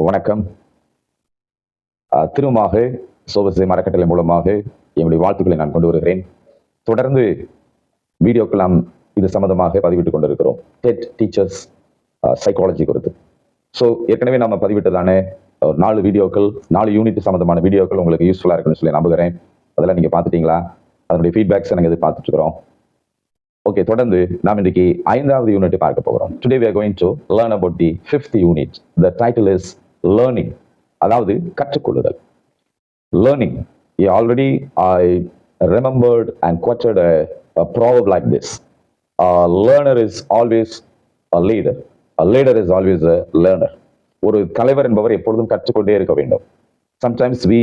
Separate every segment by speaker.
Speaker 1: வணக்கம். திரும்பமாக சோபசை மரக்கட்டளை மூலமாக என்னுடைய வாழ்த்துக்களை நான் கொண்டு வருகிறேன். தொடர்ந்து வீடியோக்கள் நாம் இது சம்பந்தமாக பதிவிட்டுக் கொண்டிருக்கிறோம். டெட் டீச்சர்ஸ் சைக்காலஜி குறித்து. ஸோ ஏற்கனவே நம்ம பதிவிட்டதான 4 வீடியோக்கள், 4 யூனிட் சம்பந்தமான வீடியோக்கள் உங்களுக்கு யூஸ்ஃபுல்லாக இருக்குன்னு சொல்லி நம்புகிறேன். அதெல்லாம் நீங்கள் பார்த்துட்டீங்களா? அதனுடைய ஃபீட்பேக்ஸை நாங்கள் பார்த்துட்டு இருக்கிறோம். ஓகே, தொடர்ந்து நாம் இன்றைக்கு 5வது யூனிட் பார்க்க போகிறோம். Today we are going to learn about the 5th unit. The title is learning. அதாவது கற்றுக்கொள்ளுதல். Learning. Already I remembered and quoted a proverb like this. A learner is always a leader. A leader is always a learner. ஒரு தலைவர் என்பவர் எப்பொழுதும் கற்றுக்கொண்டே இருக்க வேண்டும். Sometimes we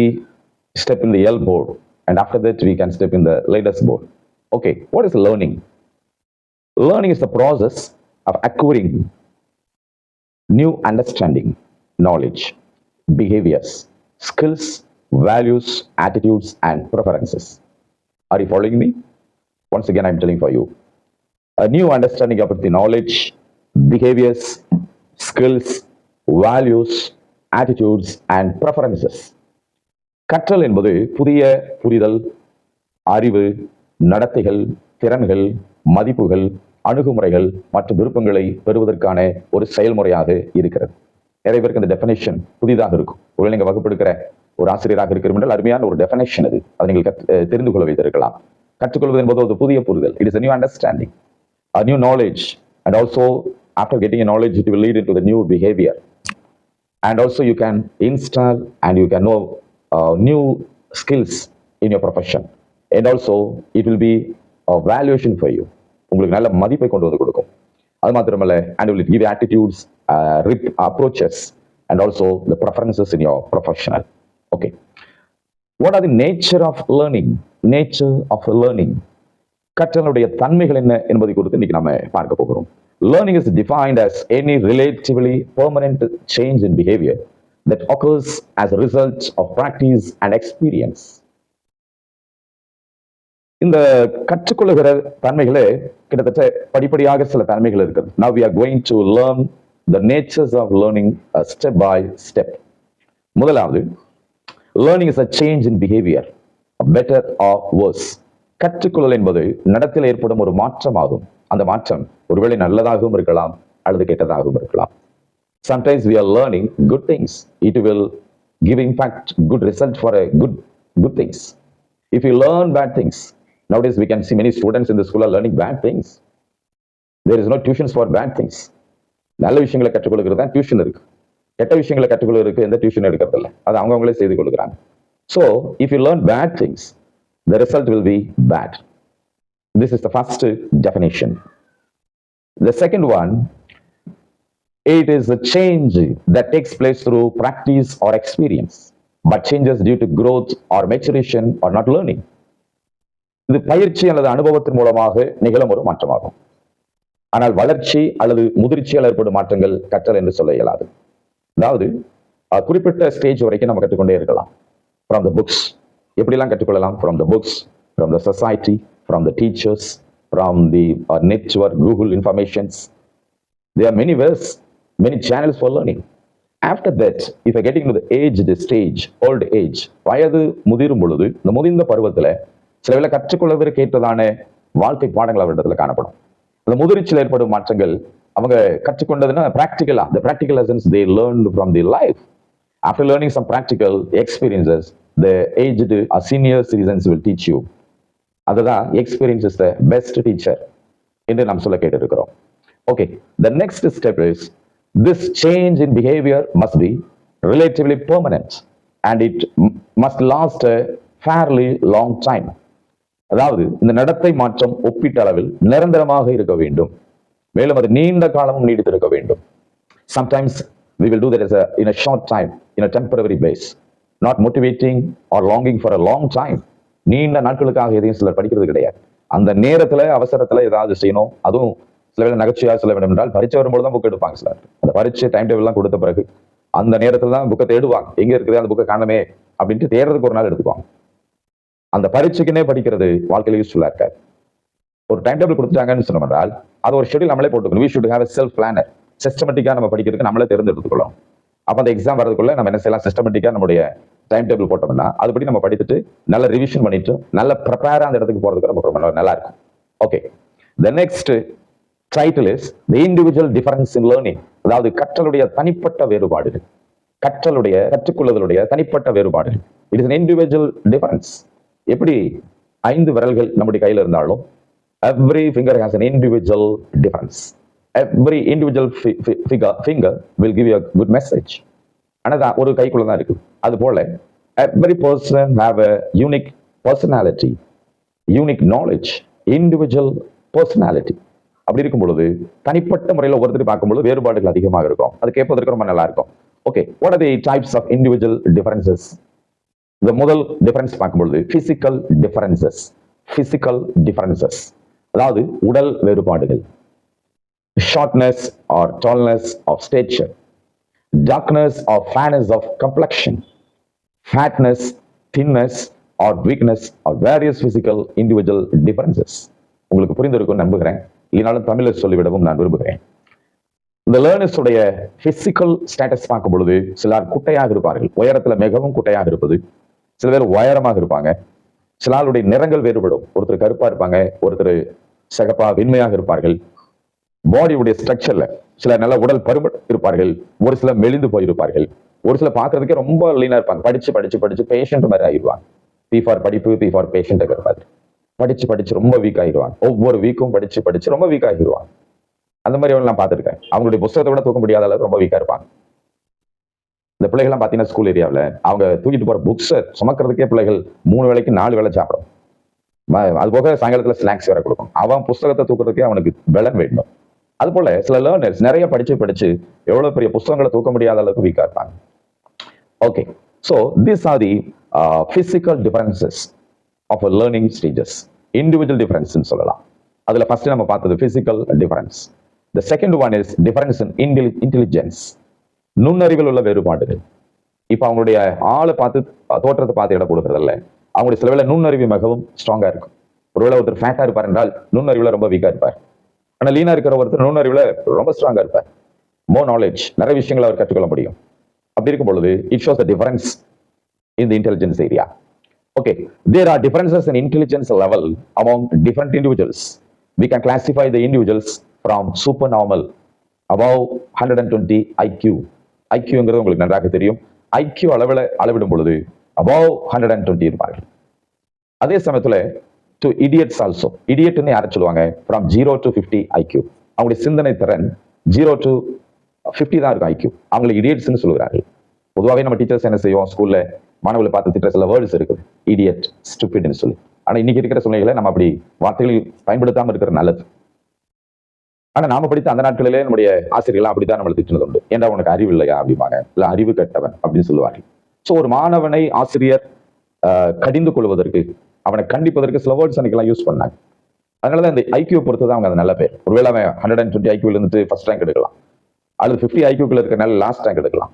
Speaker 1: step in the L board and after that we can step in the leaders board. Okay, what is learning? Learning is the process of acquiring new understanding, knowledge, behaviors, skills, values, attitudes, and preferences. Are you following me? Once again, I'm telling for you. A new understanding about the knowledge, behaviors, skills, values, attitudes, and preferences. கற்றல் என்பது புதிய புரிதல், அறிவு, நடத்தைகள், திறன்கள், மதிப்புகள், அணுகுமுறைகள் மற்றும் விருப்பங்களை பெறுவதற்கான ஒரு செயல்முறையாக இருக்கிறது. நிறைய பேருக்கு இந்த டெஃபினேஷன் புதிதாக இருக்கும். ஒருவேளை நீங்கள் வகுப்பெடுக்கிற ஒரு ஆசிரியராக இருக்கிற என்றால் அருமையான ஒரு டெஃபினேஷன் அது. அதை நீங்கள் தெரிந்து கொள்ள வைத்திருக்கலாம். கற்றுக்கொள்வது என்பது ஒரு புதிய புரிதல். It is a new understanding, a new knowledge, and also after getting a knowledge it will lead into the new behavior, and also you can install and you can know new skills in your profession, and also it will be a valuation for you. உங்களுக்கு நல்ல மதிப்பை கொண்டு வந்து கொடுக்கும். அது மாத்திரமல்ல, and will give attitudes, approaches, and also the preferences in your professional. Okay, what are the nature of learning? Nature of learning. கற்றலுடைய தன்மைகள் என்ன என்பதை குறித்து இன்னைக்கு நாம பார்க்க போகிறோம். Learning is defined as any relatively permanent change in behavior that occurs as a result of practice and experience. இந்த கற்றுக்கொள்ளுகிற தன்மைகளே கிட்டத்தட்ட படிப்படியாக சில தன்மைகள் இருக்குது. Now we are going to learn the natures of learning step by step. முதலாவது, learning is a change in behavior, better or worse. கற்றுக்கொள்ளல் என்பது நடத்தில் ஏற்படும் ஒரு மாற்றமாகும். அந்த மாற்றம் ஒருவேளை நல்லதாகவும் இருக்கலாம் அல்லது கெட்டதாகவும் இருக்கலாம். Sometimes we are learning good things. It will give impact, good result for a good things. If you learn bad things, nowadays we can see many students in the school are learning bad things. There is no tuitions for bad things. நல்ல விஷயங்களை கற்றுக்கொள்கிறது தான் tuition இருக்கு. கெட்ட விஷயங்களை கற்றுக்கொள்வதற்கு எந்த tuition எடுக்கிறது இல்லை. அது அவங்களே செய்து கொள்கிறாங்க. So if you learn bad things, the result will be bad. This is the first definition. The second one, it is a change that takes place through practice or experience, but changes due to growth or maturation or not learning. இது பயிற்சி அல்லது அனுபவத்தின் மூலமாக நிகழும் ஒரு மாற்றமாகும். ஆனால் வளர்ச்சி அல்லது முதிர்ச்சியால் ஏற்படும் மாற்றங்கள் கற்றல் என்று சொல்ல இயலாது. அதாவது குறிப்பிட்ட ஸ்டேஜ் வரைக்கும் நம்ம கற்றுக்கொண்டே இருக்கலாம். ஃப்ரம் த புக்ஸ் எப்படிலாம் கற்றுக்கொள்ளலாம்? From the books, from the society, from the teachers, from the network, Google informations. There are many ways, many channels for learning. After that, if you are getting to the aged stage, old age, வயது முதிரும் பொழுது, இந்த முதிர்ந்த பருவத்தில் சில வேளை கற்றுக்கொள்வதற்கு ஏற்றதான வாழ்க்கை பாடங்கள் அவரிடத்துல காணப்படும். அந்த முதிர்ச்சியில் ஏற்படும் மாற்றங்கள் அவங்க கற்றுக்கொண்டதுன்னா practical lessons they learned from the life. After learning some practical experiences, the aged or senior citizens will teach you. அதுதான் experience is the best teacher என்று நாம் சொல்ல கேட்டிருக்கிறோம். Okay, the next step is this change in behavior must be relatively permanent and it must last a fairly long time. அதாவது இந்த நடத்தை மாற்றம் ஒப்பீட்டளவில் நிரந்தரமாக இருக்க வேண்டும், மேலும் அது நீண்ட காலமும் நீடித்திருக்க வேண்டும். Sometimes we will do that in a short time, in a temporary base, not motivating or longing for a long time. நீண்ட நாட்களுக்காக எதையும் சிலர் படிக்கிறது கிடையாது. அந்த நேரத்துல அவசரத்துல ஏதாவது செய்யணும். அதுவும் சில வேலை நகைச்சுவையாக சொல்ல வேண்டும் என்றால் பரீட்சை வரும்போது தான் புக் எடுப்பாங்க சிலர். அந்த பரீட்சை டைம் டேபிள் எல்லாம் கொடுத்த பிறகு அந்த நேரத்துல தான் புக்கை தேடுவாங்க. எங்க இருக்குது அந்த புக்கை காணமே அப்படின்ட்டு தேடுறதுக்கு ஒரு நாள் எடுத்துக்குவாங்க. அந்த பரீட்சைக்குன்னே படிக்கிறது வாழ்க்கையில யூஸ்ஃபுல்லா இருக்காது. ஒரு டைம் டேபிள் கொடுத்துட்டாங்கன்னு சொன்னால் அது ஒரு ஷெட்யூல் நம்மளே போட்டுக்கணும். We should have a self planner. சிஸ்டமேட்டிக்கா நம்ம படிக்கிறதுக்கு நம்மளே தேர்ந்தெடுத்துக்கொள்ளணும். அப்ப அந்த எக்ஸாம் வரதுக்குள்ள நம்ம என்ன செய்யலாம், சிஸ்டமேட்டிக்கா நம்முடைய டைம் டேபிள் போட்டோம்னா அதுபடி நம்ம படித்துட்டு நல்ல ரிவிஷன் பண்ணிட்டு நல்ல ப்ரிப்பேரா அந்த இடத்துக்கு போறதுக்கு ரொம்ப நல்லா இருக்கும். Okay, the next title is the individual difference in learning. அதாவது கற்றலுடைய தனிப்பட்ட வேறுபாடுகள், கற்றுக்கொள்ளுதலுடைய தனிப்பட்ட வேறுபாடுகள். It is an individual difference. எப்படி 5 விரல்கள் நம்முடைய கையில இருந்தாலும் every finger has an individual difference. Every individual finger will give you a good message. ஆனா ஒரு கைக்குள்ள தான் இருக்கு. அது போல every person have a unique personality, unique knowledge, individual personality. அப்படி இருக்கும் பொழுது தனிப்பட்ட முறையில் ஒவ்வொருத்தரும் பார்க்கும்போது வேறுபாடுகள் அதிகமாக இருக்கும். அது கேட்பதற்கு ரொம்ப நல்லா இருக்கும். Okay, what are the types of individual differences? இந்த முதல் டிஃபரன்ஸ் பார்க்கும்பொழுது பிசிக்கல் டிஃபரன்சஸ். பிசிக்கல் டிஃபரன்சஸ் அதாவது உடல் வேறுபாடுகள். Shortness or tallness of stature, darkness or fairness of complexion, fatness, thinness or weakness or various physical individual differences. உங்களுக்கு புரிந்திருக்கும் நம்புகிறேன். இல்லைனாலும் தமிழில் சொல்லிவிடவும் நான் விரும்புகிறேன். இந்த லேர்னர்ஸ் உடைய பிசிக்கல் ஸ்டேட்டஸ் பார்க்கும் பொழுது சிலர் குட்டையாக இருப்பார்கள், உயரத்துல மிகவும் குட்டையாக இருப்பது. சில பேர் உயரமாக இருப்பாங்க. சிலருடைய நிறங்கள் வேறுபடும். ஒருத்தர் கருப்பா இருப்பாங்க, ஒருத்தர் சகப்பா வெண்மையாக இருப்பார்கள். பாடியுடைய ஸ்ட்ரக்சர்ல சில நல்ல உடல் பருமன் இருப்பார்கள், ஒரு சில மெலிந்து போயிருப்பார்கள், ஒரு சில பாக்குறதுக்கே ரொம்ப லீனா இருப்பாங்க. படிச்சு பேஷண்ட் மாதிரி ஆயிடுவாங்க. பி ஃபார் படிப்பு, பி ஃபார் பேஷண்ட் மாதிரி படிச்சு ரொம்ப வீக் ஆகிடுவாங்க. ஒவ்வொரு வீக்கும் படிச்சு ரொம்ப வீக் ஆகிடுவாங்க. அந்த மாதிரி நான் பார்த்துருக்கேன். அவங்களுடைய புத்தகத்தை கூட தூக்க முடியாத அளவுக்கு ரொம்ப வீக்கா இருப்பாங்க. இந்த பிள்ளைகள்லாம் பார்த்தீங்கன்னா ஸ்கூல் ஏரியாவில் அவங்க தூக்கிட்டு போற புக்ஸை சுமக்கிறதுக்கே பிள்ளைகள் 3 வேளைக்கு 4 வேளை சாப்பிடும். அது போக சாயங்காலத்தில் ஸ்நாக்ஸ் வேற கொடுக்கும். அவன் புத்தகத்தை தூக்குறதுக்கே அவனுக்கு பலன் வேணும். அது போல சில லேர்னர்ஸ் நிறைய படிச்சு எவ்வளவு பெரிய புத்தகங்களை தூக்க முடியாத அளவுக்கு வீக்கா இருப்பாங்க. Okay, so these are the physical differences of learning stages. Individual difference சொல்லலாம். அதுல ஃபர்ஸ்ட் நம்ம பார்த்தது physical difference. The second one is difference in intelligence. நுண்ணறிவில் உள்ள வேறுபாடுகள். இப்ப அவங்களுடைய ஆளை பார்த்து தோற்றத்தை பார்த்து இடம் கொடுக்கறதில்ல. அவங்களுடைய சில வேளை நுண்ணறிவு மிகவும் ஸ்ட்ராங்கா இருக்கும். ஒருவேளை ஒருத்தர் ஃபேட்டா இருப்பார் என்றால் நுண்ணறிவுல ரொம்ப வீக்கா இருப்பார். ஆனா லீனா இருக்கிற ஒருத்தர் நுண்ணறிவுல ரொம்ப ஸ்ட்ராங்கா இருப்பார். மோர் நாலேஜ், நிறைய விஷயங்களை அவர் கற்றுக்கொள்ள முடியும். அப்படி இருக்கும் பொழுது it shows the difference in the intelligence area. Okay, there are differences in intelligence level among different individuals. We can classify the individuals from supernormal, above 120 IQ. IQங்கிறது உங்களுக்கு நன்றாக தெரியும். IQ அளவிடும் பொழுது above 120 இருப்பார்கள். அதே சமயத்துல to idiots also. Idiotன்னு யாரை சொல்லுவாங்க? From 0 to 50 IQ. அவங்களுடைய சிந்தனை திறன் 0 to 50 தான் இருக்கும் IQ. அவங்களை idiotsன்னு சொல்லுகிறார்கள். பொதுவாகவே நம்ம டீச்சர்ஸ் என்ன செய்வோம், ஸ்கூல்ல மாணவர்களை பார்த்து திட்ட சில வேர்ட்ஸ் இருக்குது, இடியட், ஸ்டூபிட்னு சொல்லி. ஆனா இன்னைக்கு இருக்கிற சூழ்நிலைகளை நம்ம அப்படி வார்த்தைகள் பயன்படுத்தாம இருக்கிறது நல்லது. ஆனா நாம படித்த அந்த நாட்களிலே நம்முடைய ஆசிரியர்கள் அப்படித்தான் நம்மளை திட்டினது உண்டு. ஏன்டா உனக்கு அறிவு இல்லையா அப்படிம்பாங்க, இல்ல அறிவு கட்டவன் அப்படின்னு சொல்லுவார்கள். ஸோ ஒரு மாணவனை ஆசிரியர் கடிந்து கொள்வதற்கு, அவனை கண்டிப்பதற்கு சில வேர்ட்ஸ் அன்னைக்கெல்லாம் யூஸ் பண்ணாங்க. அதனாலதான் இந்த ஐக்கியூ பொறுத்து தான் அவங்க அது நல்ல பேர். ஒருவேளை அவன் 120 ஐக்கியூல இருந்துட்டு ஃபர்ஸ்ட் ரேங்க் எடுக்கலாம், அல்லது 50 ஐக்கியூக்குள்ள இருக்க நல்ல லாஸ்ட் ரேங்க் எடுக்கலாம்.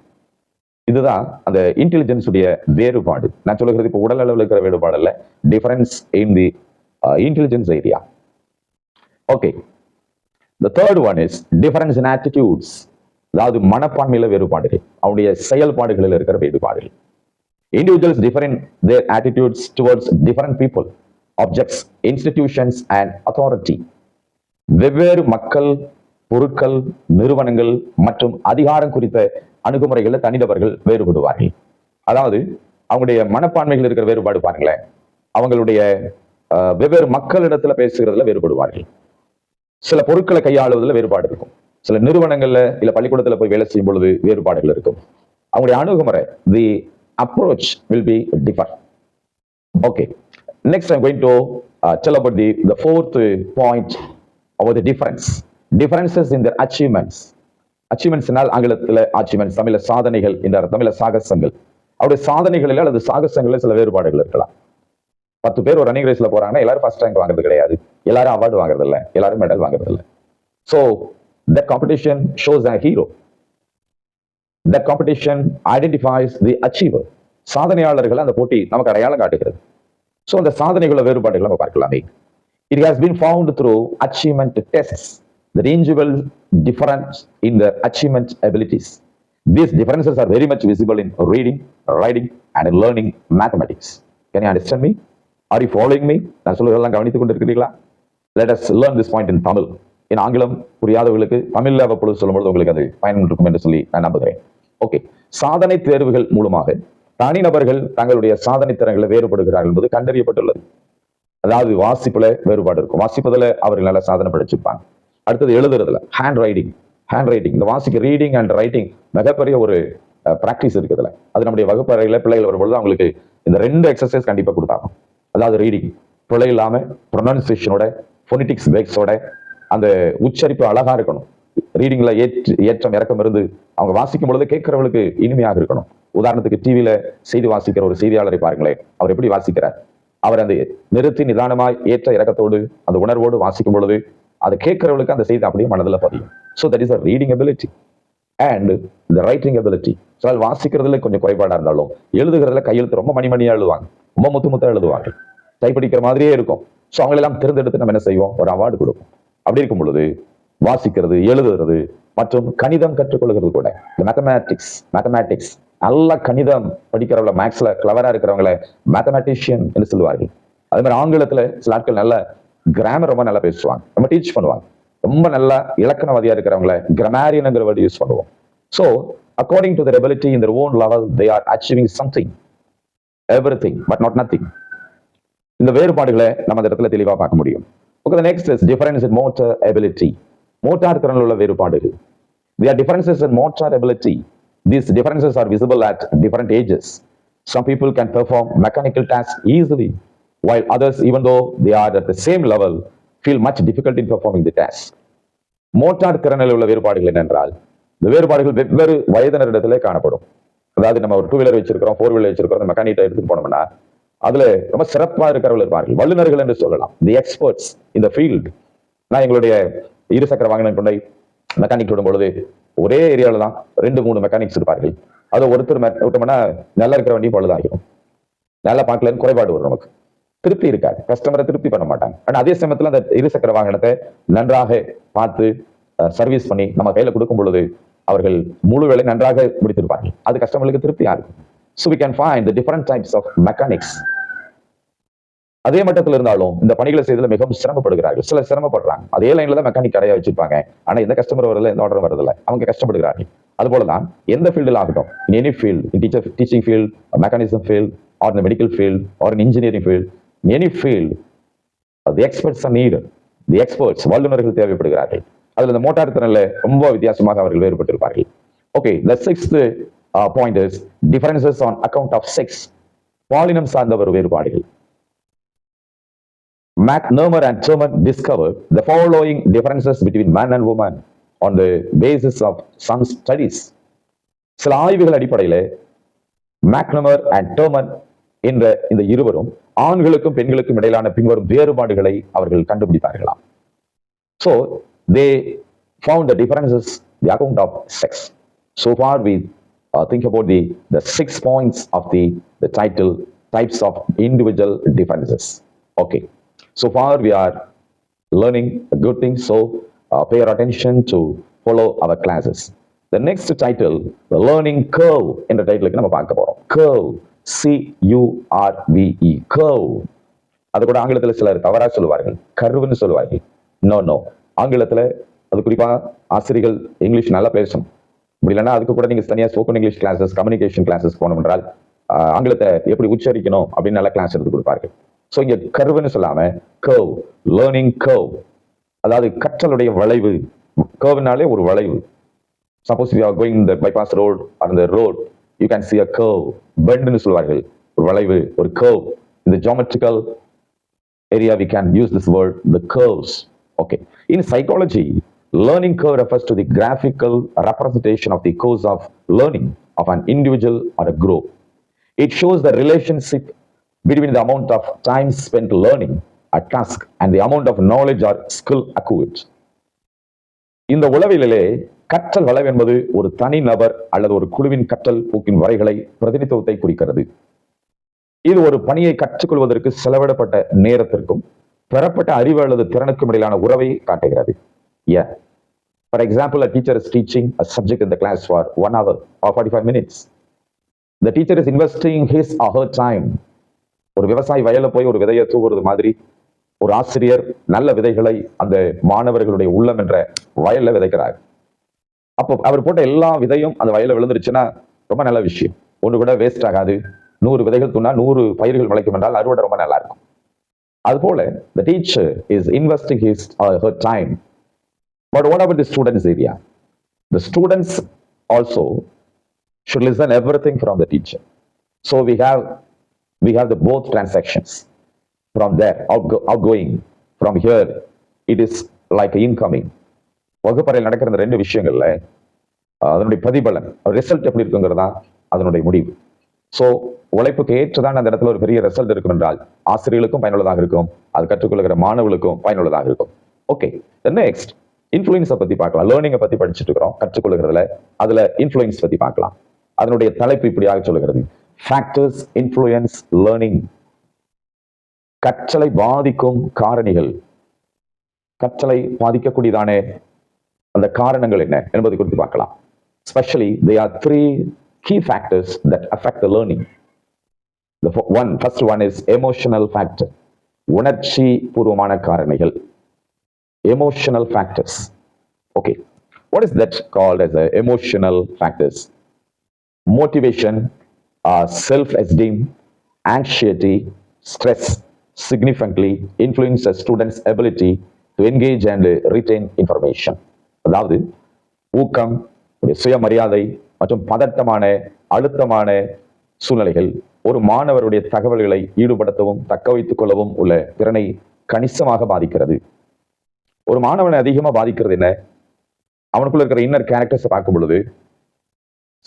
Speaker 1: இதுதான் அந்த இன்டெலிஜென்ஸ் உடைய வேறுபாடு. நான் சொல்லுகிறது இப்போ உடல் அளவில் இருக்கிற வேறுபாடு அல்ல, difference in the intelligence area. Okay, the third one is difference in attitudes. அதாவது மனப்பான்மையில வேறுபாடுகள், அவனுடைய செயல்பாடுகளில் இருக்கிற வேறுபாடுகள். Individuals differ their attitudes towards different people, objects, institutions and authority. வெவ்வேறு மக்கள், பொருட்கள், நிறுவனங்கள் மற்றும் அதிகாரம் குறித்த அணுகுமுறைகளில் தனிநபர்கள் வேறுபடுவார்கள். அதாவது அவங்களுடைய மனப்பான்மைகள் இருக்கிற வேறுபாடு பாருங்களேன். அவங்களுடைய வெவ்வேறு மக்களிடத்துல பேசுகிறதுல வேறுபடுவார்கள். சில பொருட்களை கையாளுவதில் வேறுபாடு இருக்கும். சில நிறுவனங்கள்ல இல்ல பள்ளிக்கூடத்துல போய் வேலை செய்யும் பொழுது வேறுபாடுகள் இருக்கும். அவங்களுடைய அணுகுமுறை, தி approach will be differ. Okay, next I'm going to tell about the fourth point about the differences in their achievements. அச்சீவ்மெண்ட்ஸ்னால் ஆங்கிலத்தில் அச்சீவ்மெண்ட்ஸ், தமிழ சாதனைகள் என்ற தமிழ சாகசங்கள். அவருடைய சாதனைகளில் அல்லது சாகசங்களில் சில வேறுபாடுகள் இருக்கலாம். 10 பேர் ஒரு ரன்னிங் ரேஸ்ல போறாங்கன்னா எல்லாரும் ஃபர்ஸ்ட் ரேங்க் வாங்குறது கிடையாது, எல்லாரும் அவார்டு வாங்குறது இல்லை, எல்லாரும் மெடல் வாங்குறது இல்லை. So that competition shows a hero. That competition identifies the achiever. சாதனையாளர்கள் அந்த போட்டி நமக்கு அடையாளம் காட்டுகிறது. ஸோ அந்த சாதனைகள வேறுபாடுகள் நம்ம பார்க்கலாமே. It has been found through achievement tests. The individual difference in their achievement abilities. These differences are very much visible in reading, writing, and in learning mathematics. Can you understand me? Are you following me? நான் சொல்றதெல்லாம் கவனித்துக் கொண்டிருக்கிறீர்களா? Let us learn this point in Tamil. In ஆங்கிலம் புரியாதவர்களுக்கு தமிழ்ல அப்பொழுது சொல்லும்போது உங்களுக்கு அது பயன் இருக்கும் என்று சொல்லி நான் நம்புகிறேன். ஓகே, சாதனை தேர்வுகள் மூலமாக தனிநபர்கள் தங்களுடைய சாதனை திறன்களை வேறுபடுகிறார்கள் என்பது கண்டறியப்பட்டுள்ளது. அதாவது வாசிப்புல வேறுபாடு இருக்கும். வாசிப்பதில் அவர்கள் நல்ல சாதனை படைச்சிருப்பாங்க. அடுத்தது எழுதுறதுல ஹேண்ட் ரைட்டிங். இந்த வாசிக்க ரீடிங் அண்ட் ரைட்டிங் மிகப்பெரிய ஒரு பிராக்டிஸ் இருக்குதுல. அது நம்முடைய வகுப்பறையில பிள்ளைகள் வரும்பொழுது அவங்களுக்கு இந்த 2 எக்ஸசைஸ் கண்டிப்பா கொடுத்தாங்க. அதாவது ரீடிங் பிழை இல்லாம ப்ரொனன்சியேஷனோட, ஃபோனிட்டிக்ஸ் பேக்ஸோட, அந்த உச்சரிப்பு அழகா இருக்கணும். ரீடிங்ல ஏற்றம் இறக்கம் இருந்து அவங்க வாசிக்கும் பொழுது கேட்கிறவங்களுக்கு இனிமையாக இருக்கணும். உதாரணத்துக்கு டிவியில செய்தி வாசிக்கிற ஒரு செய்தியாளரை பாருங்களேன், அவர் எப்படி வாசிக்கிறார். அவர் அந்த நிறுத்தி நிதானமாய் ஏற்ற இறக்கத்தோடு அந்த உணர்வோடு வாசிக்கும் பொழுது அதை கேட்கிறவர்களுக்கு அந்த செய்தி அப்படியே மனதில் பதியும். So that is a reading ability and the writing ability. So வாசிக்கிறதுல கொஞ்சம் குறைபாடா இருந்தாலும் எழுதுகிறதுல கையெழுத்து ரொம்ப மணிமணியா எழுதுவாங்க, ரொம்ப முத்து எழுதுவாங்க, டைப்படிக்கிற மாதிரியே இருக்கும். ஸோ அவங்களெல்லாம் தேர்ந்தெடுத்து நம்ம என்ன செய்வோம், ஒரு அவார்டு கொடுப்போம். அப்படி இருக்கும் பொழுது வாசிக்கிறது, எழுதுறது மற்றும் கணிதம் கற்றுக்கொள்கிறது கூட, மேத்தமேட்டிக்ஸ் நல்ல கணிதம் படிக்கிறவங்கள, மேக்ஸ்ல கிளவரா இருக்கிறவங்கள மேத்தமேட்டிஷியன் என்று சொல்லுவார்கள். அதே மாதிரி ஆங்கிலத்துல சில ஆட்கள் நல்ல கிராமர் ரொம்ப நல்லா பேசுவாங்க, நம்ம டீச் பண்ணுவாங்க. ரொம்ப நல்லா இலக்கணவாதியா இருக்கிறவங்கள கிராமரியன்ங்கிற வேர்டு யூஸ் பண்ணுவோம். So according to their ability in their own level they are achieving something, everything but not nothing. இந்த வேறுபாடுகளை நம்ம இந்த இடத்துல தெளிவா பார்க்க முடியும். Okay, the next is difference in motor ability. Motor திறனில் உள்ள வேறுபாடுகள். There are differences in motor ability. These differences are visible at different ages. Some people can perform mechanical tasks easily, while others, even though they are at the same level, feel much difficult in performing the task. Motor திறனில் உள்ள வேறுபாடுகள் என்னென்றால், இந்த வேறுபாடுகள் வெவ்வேறு வயதினரிடத்திலே காணப்படும். அதாவது நம்ம ஒரு 2 வீலர் வச்சிருக்கிறோம், 4 வீலர் வச்சிருக்கிறோம், அந்த மெக்கானிக்கை எடுத்துட்டு போனோம்னா அதுல ரொம்ப சிறப்பா இருக்கிறவர்கள் இருப்பார்கள், வல்லுநர்கள் என்று சொல்லலாம், தி எக்ஸ்பர்ட்ஸ் இன் தி ஃபீல்ட். நான் எங்களுடைய இருசக்கர வாகனம் கொண்டை மெக்கானிக் விடும் பொழுது ஒரே ஏரியாவில தான் 2-3 மெக்கானிக்ஸ் இருப்பார்கள். அது ஒருத்தர் விட்டோம்னா நல்லா இருக்கிற வண்டி பழுதாகிடும், நல்லா பார்க்கலன்னு குறைபாடு வரும், நமக்கு திருப்தி இருக்காது, கஸ்டமரை திருப்தி பண்ண மாட்டாங்க. ஆனா அதே சமயத்துல அந்த இருசக்கர வாகனத்தை நன்றாக பார்த்து சர்வீஸ் பண்ணி நம்ம கையில கொடுக்கும் பொழுது அவர்கள் முழு வேலை நன்றாக முடித்திருப்பார்கள், அது கஸ்டமர்களுக்கு திருப்தியா இருக்கும். So we can find the different types of mechanics. அதே மட்டத்தில் இருந்தாலும் இந்த பணிகளை செய்ததில் மிகவும் சிரமப்படுகிறார்கள். சில சிரமப்படுறாங்க, அதே லைன்ல தான் மெக்கானிக் கடையா வச்சிருப்பாங்க, ஆனா எந்த கஸ்டமர் வரல, எந்த ஆர்டரும் வரதில்லை, அவங்க கஷ்டப்படுகிறார்கள். அது போலதான் எந்த ஃபீல்டில் ஆகட்டும், in any field, in teaching field, mechanism field, or in the medical field, or in engineering field, in any field, the experts are needed. The experts, வல்லுநர்கள் தேவைப்படுகிறார்கள். அதுல இந்த மோட்டார் திறனில் ரொம்ப வித்தியாசமாக அவர்கள் வேறுபட்டிருப்பார்கள். Okay, the sixth point is differences on account of sex. பாலினம் சார்ந்த ஒரு வேறுபாடுகள். Nermer and Terman discovered the following differences between man and woman on the basis of some studies. சில ஆய்வுகள் அடிப்படையில் மேக்னமர் அண்ட் டெர்மன் என்ற இந்த இருவரும் ஆண்களுக்கும் பெண்களுக்கும் இடையிலான பின்வரும் வேறுபாடுகளை அவர்கள் கண்டுபிடித்தார்களாம். So they found the differences the account of sex. So far we think about the 6 points of the title, types of individual differences. Okay, so far we are learning a good thing, so pay your attention to follow our classes. The next title, the learning curve என்ற டைட்டிலுக்கு நம்ம பார்க்க போறோம். curve, C-U-R-V-E, curve. அது கூட ஆங்கிலத்தில் சிலர் தவறா சொல்லுவார்கள், கர்வ்னு சொல்லுவார்கள். நோ, ஆங்கிலத்தில் அது குறிப்பா ஆசிரியர்கள் இங்கிலீஷ் நல்லா பேசணும். இப்படி இல்லைன்னா அதுக்கு கூட நீங்க தனியாக spoken English classes, communication classes போனோம் என்றால் ஆங்கிலத்தை எப்படி உச்சரிக்கணும் அப்படின்னு நல்லா கிளாஸ் எடுத்து கொடுப்பார்கள். ஸோ இங்க கர்வ்னு சொல்லாம கர்வ், லேர்னிங் கர்வ், அதாவது கற்றலுடைய வளைவு. கர்வ்னாலே ஒரு வளைவு. Suppose you are going the bypass road R the road, you can see a curve. பெண்ட்னு சொல்வார்கள், ஒரு வளைவு, ஒரு curve. In the geometrical area we can use this word, the curves. Okay, in psychology, learning curve refers to the graphical representation of the course of learning of an individual or a group. It shows the relationship between the amount of time spent learning a task and the amount of knowledge or skill acquired. இந்த உளவியலிலே கற்றல் வளைவு என்பது ஒரு தனி நபர் அல்லது ஒரு குழுவின் கற்றல் போக்கின் வரைகளை பிரதிநிதித்துவத்தை குறிக்கிறது. இது ஒரு பணியை கற்றுக்கொள்வதற்கு செலவிடப்பட்ட நேரத்திற்கும் பெறப்பட்ட அறிவு அல்லது திறனுக்கும் இடையிலான உறவை காட்டுகிறது. For example, a teacher is teaching a subject in the class for 1 hour or 45 minutes. The teacher is investing his or her time. ஒரு விவசாயி வயல்ல போய் ஒரு விதையை தூவுறது மாதிரி ஒரு ஆசிரியர் நல்ல விதைகளை அந்த மாணவர்களுடைய உள்ளம் என்ற வயல்ல விதைக்கிறார். அப்போ அவர் போட்ட எல்லா விதையும் அந்த வயல்ல விழுந்துருச்சுன்னா ரொம்ப நல்ல விஷயம். ஒன்று கூட வேஸ்ட் ஆகாது. 100 விதைகள் தூணா 100 பயிர்கள் விளைக்கும் என்றால் அறுவடை ரொம்ப நல்லா இருக்கும். அதுபோல the teacher is investing his or her time. But what about the students area? The students also should listen everything from the teacher. So we have the both transactions from there, outgoing. From here, it is like incoming. வகுப்பறையில் நடக்கிற இந்த 2 விஷயங்கள்ல அதனுடைய பிரதிபலன் result எப்படி இருக்குங்கிறதா அதனுடைய முடிவு. So உழைப்புக்கு ஏற்றுதான் அந்த இடத்துல ஒரு பெரிய ரிசல்ட் இருக்கும் என்றால் ஆசிரியர்களுக்கும் பயனுள்ளதாக இருக்கும், அது கற்றுக்கொள்கிற மாணவர்களுக்கும் பயனுள்ளதாக இருக்கும். ஓகே, நெக்ஸ்ட் இன்ஃப்ளூயன்ஸை பத்தி பார்க்கலாம். லேர்னிங்கை பத்தி படிச்சுட்டு இருக்கிறோம் கற்றுக்கொள்கிறதுல. அதுல இன்ஃப்ளூயன்ஸ் பத்தி பார்க்கலாம். அதனுடைய தலைப்பு இப்படியாக சொல்லுகிறது, ஃபேக்டர்ஸ் இன்ஃப்ளூயன்ஸ் லேர்னிங். கற்றலை பாதிக்கும் காரணிகள், கற்றலை பாதிக்கக்கூடியதானே அந்த காரணங்கள் என்ன என்பதை குறித்து பார்க்கலாம். Especially, there are 3 key factors that affect the learning. First one is emotional factor. உணர்ச்சி பூர்வமான காரணிகள். Emotional factors. Okay, what is that called as emotional factors? Motivation, self-esteem, anxiety, stress significantly influence a student's ability to engage and retain information. அதாவது ஊக்கம், சுயமரியாதை மற்றும் பதட்டமான அழுத்தமான சூழ்நிலைகள் ஒரு மாணவருடைய தகவல்களை ஈடுபடுத்தவும் தக்க வைத்துக் கொள்ளவும் உள்ள திறனை கணிசமாக பாதிக்கிறது. ஒரு மாணவனை அதிகமா பாதிக்கிறது என்ன? அவனுக்குள்ள இருக்கிற இன்னர் கேரக்டர்ஸ் பார்க்கும் பொழுது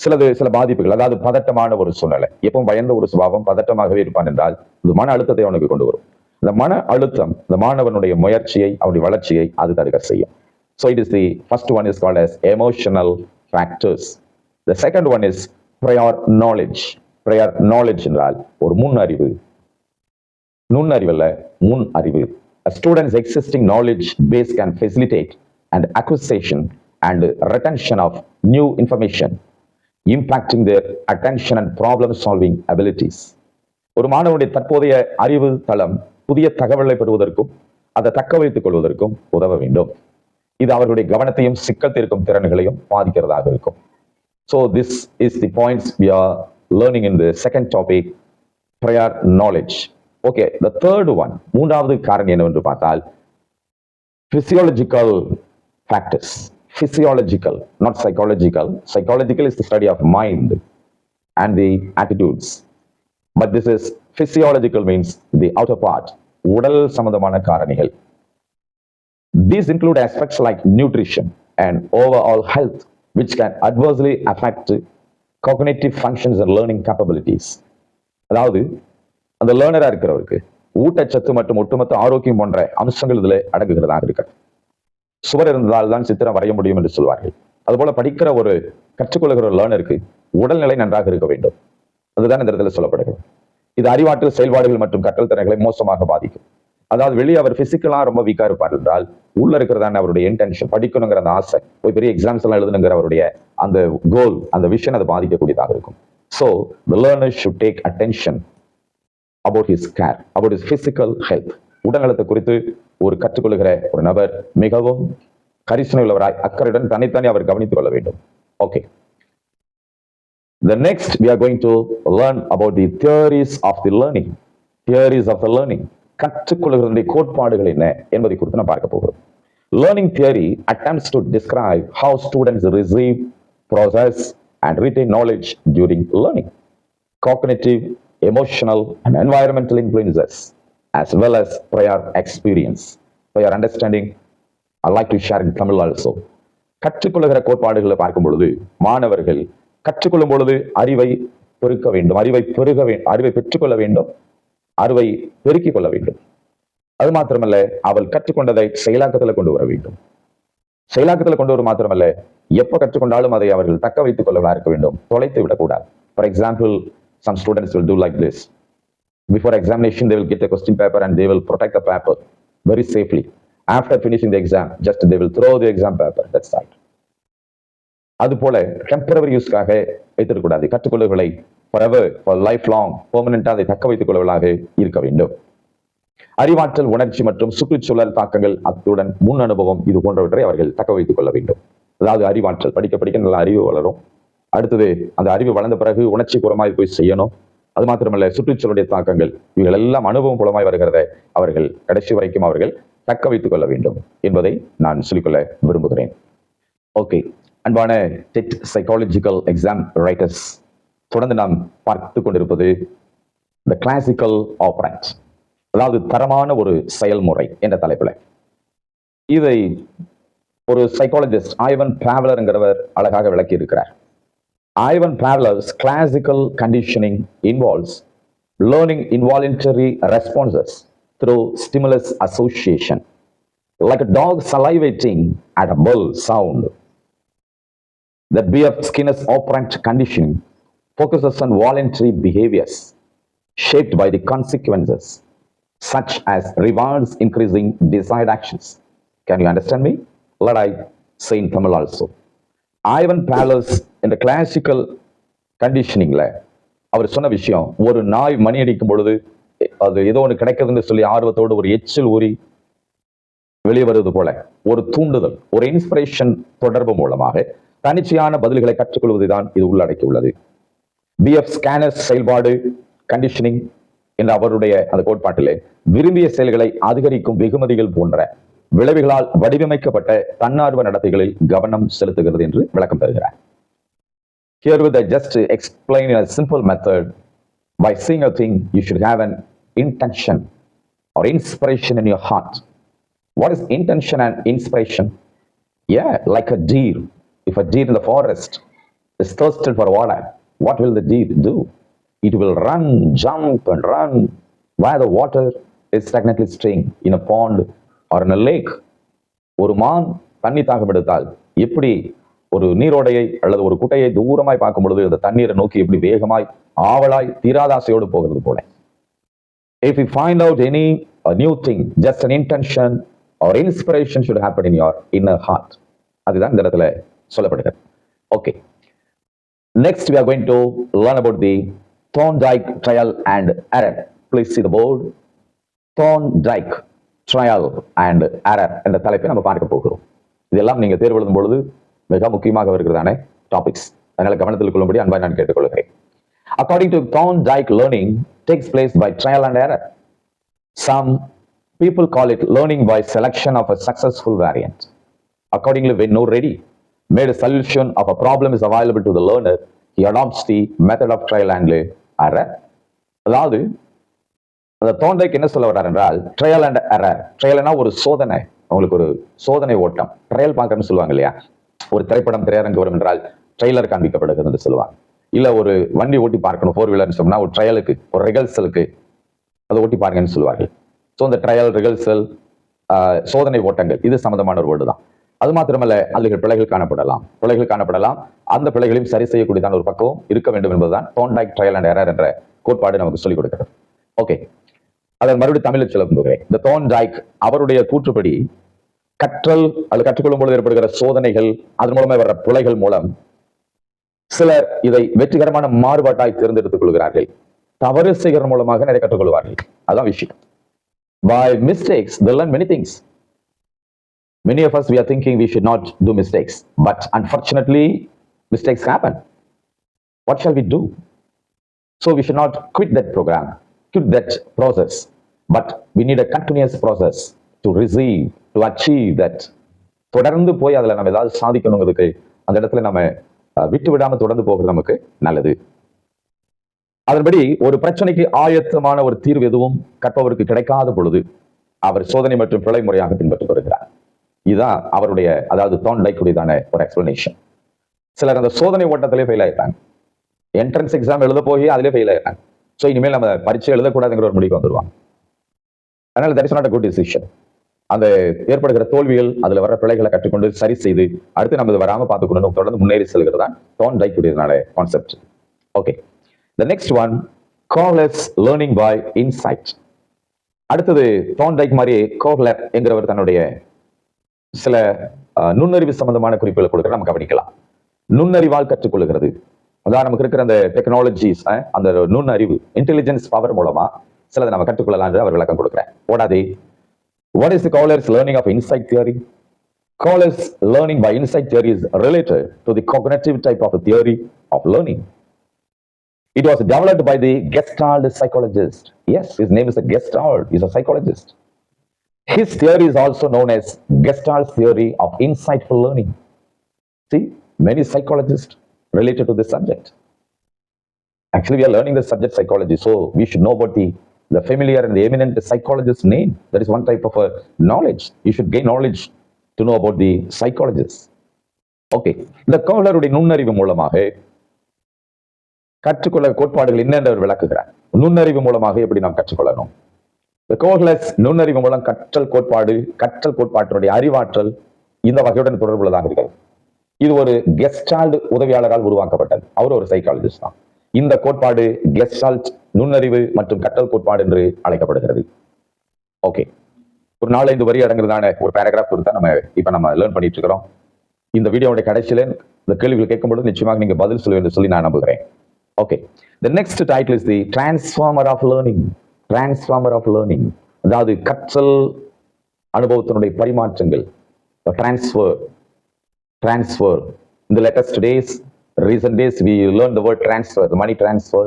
Speaker 1: சில பாதிப்புகள், அதாவது பதட்டமான ஒரு சூழ்நிலை, எப்பவும் பயந்த ஒரு சுபாவம், பதட்டமாகவே இருப்பான் என்றால் இது மன அழுத்தத்தை அவனுக்கு கொண்டு வரும். இந்த மன அழுத்தம் இந்த மாணவனுடைய முயற்சியை, அவனுடைய வளர்ச்சியை அது தடுக்க செய்யும். So it is the first one is called as emotional factors. The second one is prior knowledge. Prior knowledge என்றால் ஒரு முன் அறிவு. நுண்ணறிவல்ல, முன் அறிவு. A student's existing knowledge base can facilitate and acquisition and retention of new information, impacting their attention and problem solving abilities. ஒரு மாணவனுடைய தற்போதைய அறிவு தளம் புதிய தகவலை பெறுவதற்கும் அதை தக்க வைத்துக் கொள்வதற்கும் உதவ வேண்டும். இது அவர்களுடைய கவனத்தையும் சிக்கல் தீர்க்கும் திறன்களையும் பாதிக்கிறதாக இருக்கும். So this is the points we are learning in the second topic, prior knowledge. Okay, the third one, மூன்றாவது காரணி என்னவென்று பார்த்தால் physiological factors. Physiological, not psychological. Psychological is the study of mind and the attitudes. But this is physiological, means the outer part, உடல் சம்பந்தமான காரணிகள். These include aspects like nutrition and overall health, which can adversely affect cognitive functions and learning capabilities. அதாவது அந்த லேர்னரா இருக்கிறவருக்கு ஊட்டச்சத்து மற்றும் ஒட்டுமொத்த ஆரோக்கியம் போன்ற அம்சங்கள் இதுல அடங்குகிறதாக இருக்கு. சுவர் இருந்ததால் தான் சித்திரம் வரைய முடியும் என்று சொல்வார்கள். அதுபோல படிக்கிற ஒரு கற்றுக்கொள்கிற ஒரு லேர்னருக்கு உடல்நிலை நன்றாக இருக்க வேண்டும். அதுதான் இந்த இடத்துல சொல்லப்படுகிறது. இது அறிவாற்றல் செயல்பாடுகள் மற்றும் கற்றல் திறன்களை மோசமாக பாதிக்கும். அதாவது வெளியே அவர் பிசிக்கலா ரொம்ப வீக்கா இருப்பார் என்றால் உள்ள இருக்கிறதான அவருடைய இன்டென்ஷன், படிக்கணுங்கிற அந்த ஆசை, ஒரு பெரிய எக்ஸாம்ஸ் எல்லாம் எழுதணுங்கிற அவருடைய அந்த கோல், அந்த விஷன் அதை பாதிக்கக்கூடியதாக இருக்கும். So the learner should take attention about his care, about his physical health. உடல்நலத்தை குறித்து ஒரு கற்றுக்கொள்கிற ஒரு நபர் மிகவும் கரிசனை உள்ளவராய் அக்கறையுடன் தன்னைத்தானே அவர் கவனித்துக் கொள்ள வேண்டும். Okay, the next we are going to learn about the theories of the learning. Theories of the learning, கற்றுக்கொள்கிறதுடைய கோட்பாடுகள் என்ன என்பதை குறித்து நான் பார்க்க போகிறோம். Learning theory attempts to describe how students receive, process and retain knowledge during learning. Cognitive, emotional and environmental influences as well as prior experience. For your understanding, I like to share in Tamil also. கற்றுக்கொள்கிற கோட்பாடுகளை பார்க்கும் பொழுது மாணவர்கள் கற்றுக்கொள்ளும் பொழுது அறிவை பெருக்க வேண்டும், அறிவை பெற்றுக்கொள்ள வேண்டும், அறிவை பெருக்கிக் கொள்ள வேண்டும். அது மாத்திரமல்ல, அவள் கற்றுக்கொண்டதை செயலாக்கத்தில் கொண்டு வர வேண்டும். செயலாக்கத்தில் கொண்டு வர மாத்திரமல்ல, எப்ப கற்றுக்கொண்டாலும் அதை அவர்கள் தக்க வைத்துக் கொள்ளவா இருக்க வேண்டும், தொலைத்து விடக்கூடாது. For example, some students will do like this. Before examination, they will get a question paper and they will protect the paper very safely. After finishing the exam, just they will throw the exam paper. That's right. அதுபோல temporary யூஸ்க்காக வைத்திருக்கக்கூடாது. கற்றுக்கொள்ளுகளை forever, for lifelong, பெர்மனண்டா அதை தக்க வைத்துக் கொள்வதாக இருக்க வேண்டும். அறிவாற்றல், உணர்ச்சி மற்றும் சுற்றுச்சூழல் தாக்கங்கள், அத்துடன் முன் அனுபவம், இது போன்றவற்றை அவர்கள் தக்க வைத்துக் கொள்ள வேண்டும். அதாவது அறிவாற்றல், படிக்க படிக்க நல்ல அறிவு வளரும். அடுத்தது அந்த அறிவு வளர்ந்த பிறகு உணர்ச்சி புறமாய் போய் செய்யணும். அது மாத்திரமல்ல, சுற்றுச்சூழலுடைய தாக்கங்கள், இவைகள் எல்லாம் அனுபவம் புலமாய் வருகிறத அவர்கள் கடைசி வரைக்கும் அவர்கள் தக்க வைத்துக் கொள்ள வேண்டும் என்பதை நான் சொல்லிக்கொள்ள விரும்புகிறேன். ஓகே, அன்பான டெட் சைக்காலஜிக்கல் எக்ஸாம் ரைட்டர்ஸ், தொடர்ந்து நாம் பார்த்து கொண்டிருப்பது த கிளாசிக்கல் ஆபரண்ட், அதாவது தரமான ஒரு செயல்முறை என்ற தலைப்பில். இதை ஒரு சைக்காலஜிஸ்ட் ஐவன் டிராவலர்ங்கிறவர் அழகாக விளக்கி இருக்கிறார். Ivan Pavlov's classical conditioning involves learning involuntary responses through stimulus association, like a dog salivating at a bull sound. The B.F. Skinner's operant conditioning focuses on voluntary behaviors shaped by the consequences, such as rewards increasing desired actions. Can you understand me? Let I say in Tamil also. Ivan Pavlov என்ற classical கண்டிஷனிங்ல அவர் சொன்ன விஷயம், ஒரு நாய் மணி அடிக்கும் பொழுது அது ஏதோ ஒன்று கிடைக்குதுன்னு சொல்லி ஆர்வத்தோடு ஒரு எச்சில் ஊறி வெளியே வருவது போல ஒரு தூண்டுதல், ஒரு இன்ஸ்பிரேஷன் தொடர்பு மூலமாக தனிச்சையான பதில்களை கற்றுக்கொள்வதுதான் இது உள்ளடக்கியுள்ளது. B.F. ஸ்கேனர்ஸ் செயல்பாடு கண்டிஷனிங் என்ற அவருடைய அந்த கோட்பாட்டிலே விரும்பிய செயல்களை அதிகரிக்கும் வெகுமதிகள் போன்ற விளைவுகளால் வடிவமைக்கப்பட்ட தன்னார்வ நடத்தைகளில் கவனம் செலுத்துகிறது என்று விளக்கம் தருகிறார். Here with I just explain in a simple method, by seeing a thing you should have an intention or inspiration in your heart. What is intention and inspiration? Yeah, like a deer. If a deer in the forest is thirsty for water, what will the deer do? It will run, jump and run where the water is stagnantly staying, in a pond or in a lake. ஒரு மான் தண்ணி தாகம் எடுத்தால் எப்படி ஒரு நீரோடையை அல்லது ஒரு குட்டையை தூரமாய் பார்க்கும் பொழுது அந்த தண்ணீரை நோக்கி எப்படி வேகமாய் ஆவலாய் தீராதாசையோடு போகிறது போல. If you find out any new thing, just an intention or inspiration should happen in your inner heart. அதுதான் இந்த இடத்துல சொல்லப்படுகிறது. Okay. Next we are going to learn about the Thorndike trial and error. Please see the board. Thorndike trial and error என்ற தலைப்பை நம்ம பார்க்க போகிறோம். இதெல்லாம் நீங்க தேர்வு எழுதும் பொழுது மிக முக்கியமாக வருகிறதான டாபிக்ஸ். அதனால கவனத்தில் கொள்ளும்படி அன்பாய் நான் கேட்டுக்கொள்கிறேன். According to Thorndike, learning takes place by trial and error. Some people call it learning by selection of a successful variant. Accordingly, when no ready made a solution of a problem is available to the learner, he adopts the method of trial and error. அதாவது அந்த தோண்டைக்கு என்ன சொல்ல வர்றார் என்றால், trial and error. ட்ரையல்னா ஒரு சோதனை, உங்களுக்கு ஒரு சோதனை ஓட்டம். ட்ரையல் பார்க்கணும்னு சொல்லுவாங்க இல்லையா? ஒரு திரைப்படம் திரையரங்கு வரும் என்றால் ட்ரெய்லர் காண்பிக்கப்படுகிறது என்று சொல்லுவாங்க. இல்ல ஒரு வண்டி ஓட்டி பார்க்கணும், 4-வீலர்னு சொன்னா ஒரு ட்ரையலுக்கு, ஒரு ரிகல்சலுக்கு அதை ஓட்டி பாருங்கன்னு சொல்லுவார்கள். ஸோ இந்த ட்ரையல், ரிகல்சல், சோதனை ஓட்டங்கள், இது சம்பந்தமான ஒரு வேர்டு தான். அது மாத்திரமல்ல, அதில் பிழைகள் காணப்படலாம். அந்த பிழைகளையும் சரி செய்யக்கூடியதான ஒரு பக்குவம் இருக்க வேண்டும் என்பதுதான் தோண்டைக் ட்ரையல் அண்ட் எரர் என்ற கோட்பாடு நமக்கு சொல்லிக் கொடுக்கிறது. ஓகே, அதை மறுபடியும் தமிழில் சொல்ல போகிறேன். இந்த தோண்டைக் அவருடைய கூற்றுப்படி கற்றல் அல்லது கற்றுக்கொள்ளும் பொழுது ஏற்படுகிற சோதனைகள், அதன் மூலமாக வர்ற பிழைகள் மூலம் சிலர் இதை வெற்றிகரமான மாறுபாட்டாய் தேர்ந்தெடுத்துக் கொள்கிறார்கள். தவறு செய்கிற மூலமாக நிறைய கற்றுக்கொள்வார்கள். அதான் விஷயம். By mistakes they learn many things. Many of us we are thinking we should not do mistakes, but unfortunately mistakes happen. What shall we do? So we should not quit that program, quit that process, but we need a continuous process to receive, to achieve that. தொடர்ந்து போய் அதில் நம்ம ஏதாவது சாதிக்கணுங்கிறதுக்கு அந்த இடத்துல நம்ம விட்டு விடாம தொடர்ந்து போகிறது நமக்கு நல்லது. அதன்படி ஒரு பிரச்சனைக்கு ஆயத்தமான ஒரு தீர்வு எதுவும் கற்பவருக்கு கிடைக்காத பொழுது அவர் சோதனை மற்றும் பிழை முறையாக பின்பற்றி வருகிறார். இதுதான் அவருடைய, அதாவது தோண்டைக்குரியதான ஒரு எக்ஸ்பிளனேஷன். சிலர் அந்த சோதனை ஓட்டத்திலே ஃபெயில் ஆயிட்டாங்க, என்ட்ரன்ஸ் எக்ஸாம் எழுத போய் அதிலே ஃபெயில் ஆயிட்டாங்க. ஸோ இனிமேல் நம்ம பரீட்சை எழுதக்கூடாதுங்கிற ஒரு முடிவுக்கு வந்துடுவாங்க. அதனால that is not a good decision. அந்த ஏற்படுகிற தோல்விகள், அதுல வர பிழைகளை கற்றுக்கொண்டு சரி செய்து அடுத்து நம்ம வராம பார்த்துக்கணும், தொடர்ந்து முன்னேறி செல்கிறது தான் தோண்டைக்குரியதான concept. Okay, the next one, Corliss learning by insight. அடுத்தது தான்டைக் மாதிரி கோஹ்லர் என்கிறவர் தன்னுடைய சில நுண்ணறிவு சம்பந்தமான குறிப்புகளை கொடுக்கிற நம்ம கவனிக்கலாம். நுண்ணறிவால் கற்றுக்கொள்கிறது. அதான் நமக்கு இருக்கிற அந்த டெக்னாலஜிஸ், அந்த நுண்ணறிவு இன்டெலிஜென்ஸ் பவர் மூலமா சிலதை நம்ம கற்றுக்கொள்ளலாம் என்று அவர் விளக்கம் கொடுக்கிறேன். What is the Kohler's learning of insight theory? Kohler's learning by insight theory is related to the cognitive type of a theory of learning. It was developed by the Gestalt psychologist. Yes, his name is a Gestalt. He's a psychologist. His theory is also known as Gestalt theory of insightful learning. See, many psychologists related to this subject. Actually, we are learning the subject psychology, so we should know about the familiar and the eminent psychologist's name. That is one type of a knowledge. You should gain knowledge to know about the psychologists. Okay, இந்த கோஹ்லருடைய நுண்ணறிவு மூலமாக கற்றுக்கொள்ள கோட்பாடுகள் என்ன என்று விளக்குகிறார். நுண்ணறிவு மூலமாக எப்படி நாம் கற்றுக்கொள்ளணும்? கோஹ்லர்ஸ் நுண்ணறிவு மூலம் கற்றல் கோட்பாட்டினுடைய அறிவாற்றல் இந்த வகையுடன் தொடர்புள்ளதாக இருக்கிறது. இது ஒரு கெஸ்டால்ட் உதவியாளரால் உருவாக்கப்பட்டது. அவர் ஒரு சைக்காலஜிஸ்ட் தான். இந்த கோட்பாடு கெஸ்டால்ட் நுண்ணறிவு மற்றும் கற்றல் கோட்பாடு என்று அழைக்கப்படுகிறது. ஓகே, ஒரு 4-5 வரி அடங்குறதான ஒரு பேராகிராஃப் கொடுத்தா நம்ம லேர்ன் பண்ணிட்டு இருக்கிறோம். இந்த வீடியோவுடைய கடைசியில இந்த கேள்விகள் கேட்கும்போது நிச்சயமாக நீங்க பதில் சொல்லுவீங்க என்று சொல்லி நான் நம்புகிறேன். Okay, the next title is the transformer of learning. Transformer of learning, அதாவது கற்றல் அனுபவத்தினுடைய பரிமாற்றங்கள். Transfer. In the latest days, recent days, we learned the word transfer, the money transfer,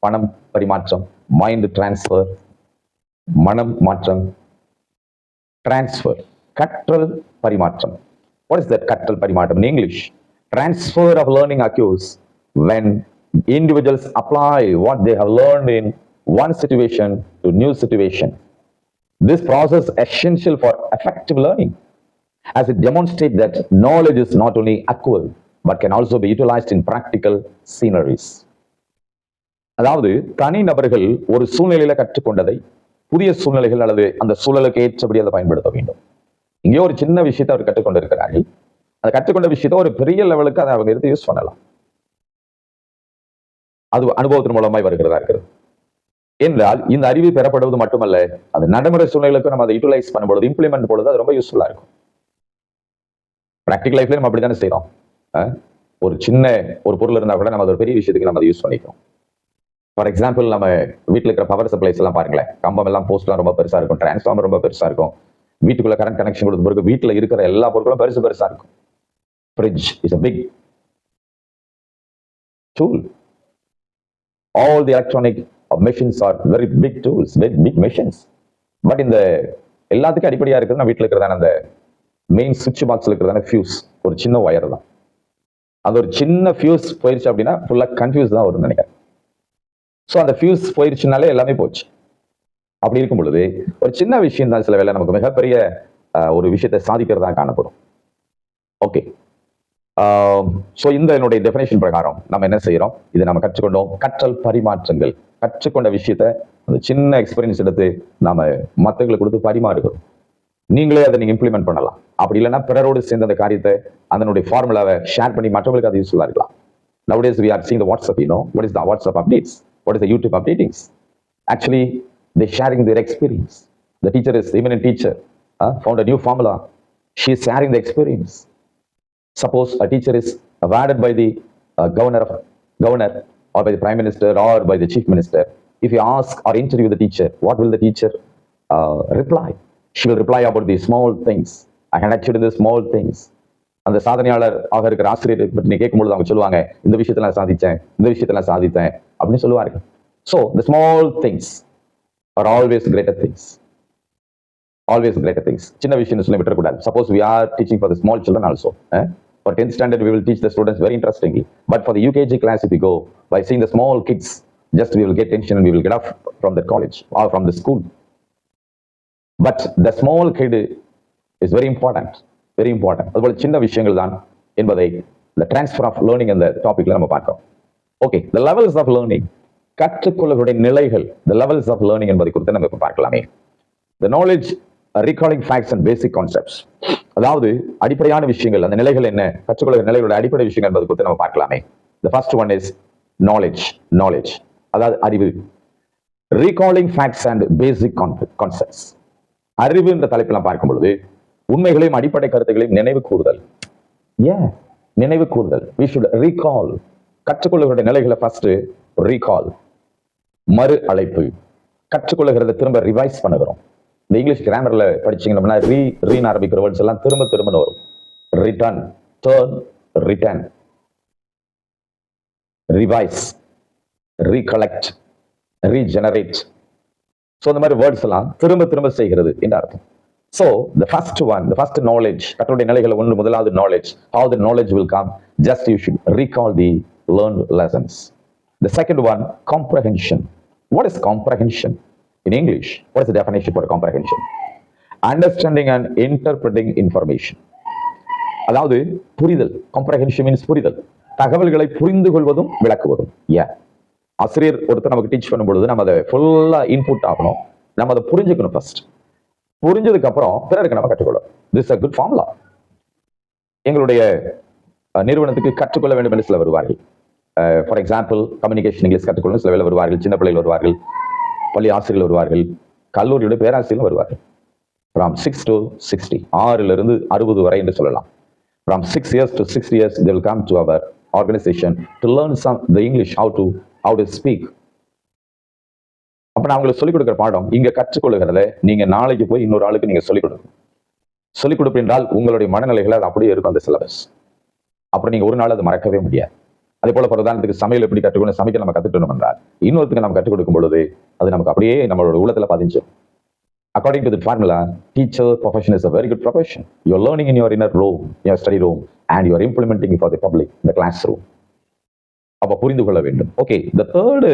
Speaker 1: பணம் பரிமாற்றம், mind transfer, மனம் மாற்றம், transfer, கற்றல் பரிமாற்றம். What is that கற்றல் பரிமாற்றம் in English? Transfer of learning occurs when individuals apply what they have learned in one situation to new situation. This process is essential for effective learning, as it demonstrates that knowledge is not only acquired but can also be utilized in practical sceneries. அதாவது தனி நபர்கள் ஒரு சூழ்நிலையில கற்றுக்கொண்டதை புதிய சூழ்நிலைகள் அல்லது அந்த சூழலுக்கு ஏற்றபடி அதை பயன்படுத்த வேண்டும். இங்கே ஒரு சின்ன விஷயத்தை அவர் கற்றுக்கொண்டிருக்கிறார்கள். அதை கற்றுக்கொண்ட விஷயத்தை ஒரு பெரிய லெவலுக்கு அதை அவங்க எடுத்து யூஸ் பண்ணலாம். அது அனுபவத்தின் மூலமாய் வருகிறதா இருக்கிறது. என்றால் இந்த அறிவு பெறப்படுவது மட்டுமல்ல, அது நடைமுறை சூழ்நிலைக்கு நம்ம அதை யூட்டிலைஸ் பண்ணும்போது, இம்ப்ளிமெண்ட் பொழுது அது ரொம்ப யூஸ்ஃபுல்லா இருக்கும். பிராக்டிகல் லைஃப்ல நம்ம அப்படித்தானே செய்யறோம். ஒரு சின்ன ஒரு பொருள் இருந்தா கூட நம்ம அது ஒரு பெரிய விஷயத்துக்கு நம்ம அதை யூஸ் பண்ணிக்கிறோம். ஃபார் எக்ஸாம்பிள், நம்ம வீட்டில் இருக்கிற பவர் சப்ளைஸ் எல்லாம் பாருங்களேன். கம்பம் எல்லாம் போஸ்ட்லாம் ரொம்ப பெருசா இருக்கும், டிரான்ஸ்ஃபார்மர் ரொம்ப பெருசா இருக்கும். வீட்டுக்குள்ள கரண்ட் கனெக்ஷன் கொடுத்த பிறகு வீட்டில் இருக்கிற எல்லா பொருட்களும் பெருசா இருக்கும். Fridge is a big tool. All the electronic machines are very big tools, very big machines. But இந்த எல்லாத்துக்கும் அடிப்படையா இருக்கிறது நம்ம வீட்டில் இருக்கிறதான அந்த மெயின் சுவிட்ச் பாக்ஸ்ல இருக்கிறதான ஃபியூஸ், ஒரு சின்ன ஒயர் தான். அது ஒரு சின்ன ஃபியூஸ் போயிருச்சு அப்படின்னா ஃபுல்லா கன்ஃபியூஸ் தான் வரும்னு நினைக்கிறேன். ஸோ அந்த ஃபியூஸ் போயிருச்சுனாலே எல்லாமே போச்சு. அப்படி இருக்கும் பொழுது ஒரு சின்ன விஷயம் தான் சில வேலை நமக்கு மிகப்பெரிய ஒரு விஷயத்தை சாதிக்கிறதா காணப்படும். ஓகே, ஸோ இந்த என்னுடைய டெஃபினேஷன் பிரகாரம் நம்ம என்ன செய்யறோம்? இதை நம்ம கற்றுக்கொண்டோம். கற்றல் பரிமாற்றங்கள், கற்றுக்கொண்ட விஷயத்த அந்த சின்ன எக்ஸ்பீரியன்ஸ் எடுத்து நாம மற்றவங்களுக்கு கொடுத்து பரிமாறுகிறோம். நீங்களே அதை நீங்க இம்ப்ளிமெண்ட் பண்ணலாம். அப்படி இல்லைன்னா பிறரோடு சேர்ந்த அந்த காரியத்தை அதனுடைய ஃபார்முலாவை ஷேர் பண்ணி மற்றவங்களுக்கு அது யூஸ்ஃபுல்லா இருக்கலாம். Nowadays we are seeing the WhatsApp, what is the WhatsApp updates? What is the YouTube updatings? Actually, they're sharing their experience. The teacher is, even a teacher, found a new formula. She is sharing the experience. Suppose a teacher is awarded by the governor or by the prime minister or by the chief minister. If you ask or interview the teacher, what will the teacher reply? She will reply about the small things. I had achieved the small things. அந்த சாதனையாளர் ஆக இருக்கிற ஆசிரியரை பற்றி கேட்கும்பொழுது அவங்க சொல்லுவாங்க, இந்த விஷயத்தெல்லாம் சாதித்தேன் அப்படின்னு சொல்லுவாங்க. So the small things are always greater things. சின்ன விஷயம் சொல்லி விட்டுறக்கூடாது. Suppose we are teaching for the small children also. For 10th standard we will teach the students very interestingly. But for the UKG class, if we go by seeing the small kids, just we will get tension and we will get off from that college or from the school. But the small kid is very important. அதுபோல சின்ன விஷயங்கள் தான் என்பதை the transfer of learning இந்த டாபிக்ல நம்ம பார்க்கிறோம். Okay, the levels of learning, கற்றுக்கொள்ளுடைய நிலைகள், the levels of learning என்பதை குறித்து நம்ம இப்ப பார்க்கலாமே. The knowledge, recalling facts and basic concepts, அதாவது அடிப்படையான விஷயங்கள், அந்த நிலைகள் என்ன, கற்றுக்கொள்ளுகிற நிலைகளோட அடிப்படை விஷயங்கள் என்பதை குறித்து நம்ம பார்க்கலாமே. The first one is knowledge, அதாவது அறிவு. Recalling facts and basic concepts. அறிவு என்ற தலைப்பில் பார்க்கும் பொழுது உண்மைகளையும் அடிப்படை கருத்துகளையும் நினைவு கூறுதல். ஏன் நினைவு கூறுதல்? we should recall. கற்றுக்கொள்ளுகிற நிலைகளை ஃபர்ஸ்ட் ரீகால், மறு அழைப்பு. கற்றுக்கொள்ளுகிறத திரும்ப ரிவைஸ் பண்ணுகிறோம். இந்த இங்கிலீஷ் கிராமர்ல படிச்சீங்கன்னா ரீன்னு ஆரம்பிக்கிற வேர்ட்ஸ் எல்லாம் திரும்ப திரும்ப வரும். Return, turn, return, revise, recollect, regenerate. So இந்த மாதிரி வேர்ட்ஸ் எல்லாம் திரும்ப திரும்ப செய்கிறது என்று அர்த்தம். So the first one, the first knowledge, கற்றுடைய நிலைகளை ஒன்று முதலாவது knowledge. How the knowledge will come? Just you should recall the learned lessons. The second one, comprehension. What is comprehension in English? What is the definition for comprehension? Understanding and interpreting information. அதாவது புரிதல். comprehension means புரிதல், தகவல்களை புரிந்து கொள்வதும் விளக்குவதும். ஆசிரியர் ஒருத்தர் நமக்கு teach பண்ணும் பொழுது நம்ம அதை ஃபுல்லா இன்புட் ஆகணும், நம்ம அதை புரிஞ்சுக்கணும். ஃபர்ஸ்ட் புரிஞ்சதுக்கு அப்புறம் பிறருக்கு நம்ம கற்றுக்கொள்ளும். This a good formula. எங்களுடைய நிறுவனத்துக்கு கற்றுக்கொள்ள வேண்டும் என்று சில வருவார்கள். ஃபார் எக்ஸாம்பிள், கம்யூனிகேஷன் இங்கிலீஷ் கற்றுக்கொள்ள சில வேலை வருவார்கள், சின்ன பிள்ளைகள் வருவார்கள், பள்ளி ஆசிரியர்கள் வருவார்கள், கல்லூரியுடைய பேராசிரியர்கள் வருவார்கள். from 6 to 60, 6 to 60 வரை என்று சொல்லலாம். from 6 years to 60 years they will come to our organization to learn the English, how to speak. அப்ப நான் உங்களுக்கு சொல்லிக் கொடுக்கிற பாடம், இங்க கற்றுக்கொள்ளுகிறத நீங்க நாளைக்கு போய் இன்னொரு ஆளுக்கு நீங்க சொல்லிக் கொடுக்கணும். சொல்லிக் கொடுப்பு என்றால் உங்களுடைய மனநிலைகள் அது அப்படியே இருக்கும் அந்த சிலபஸ். அப்புறம் நீங்க ஒரு நாள் அதை மறக்கவே முடியாது. அதே போல உதாரணத்துக்கு சமையல் எப்படி கற்றுக்கணும், சமைக்க நம்ம கத்துக்கணும் என்றால் இன்னொருத்துக்கு நம்ம கற்றுக் கொடுக்கும் பொழுது அது நமக்கு அப்படியே நம்மளோட உள்ளத்துல பதிஞ்சு. According to the formula, teacher profession is a very good profession. You are learning in your inner room, in your study room, and you are implementing it for the public, the classroom. அப்ப புரிந்து கொள்ள வேண்டும். Okay, the third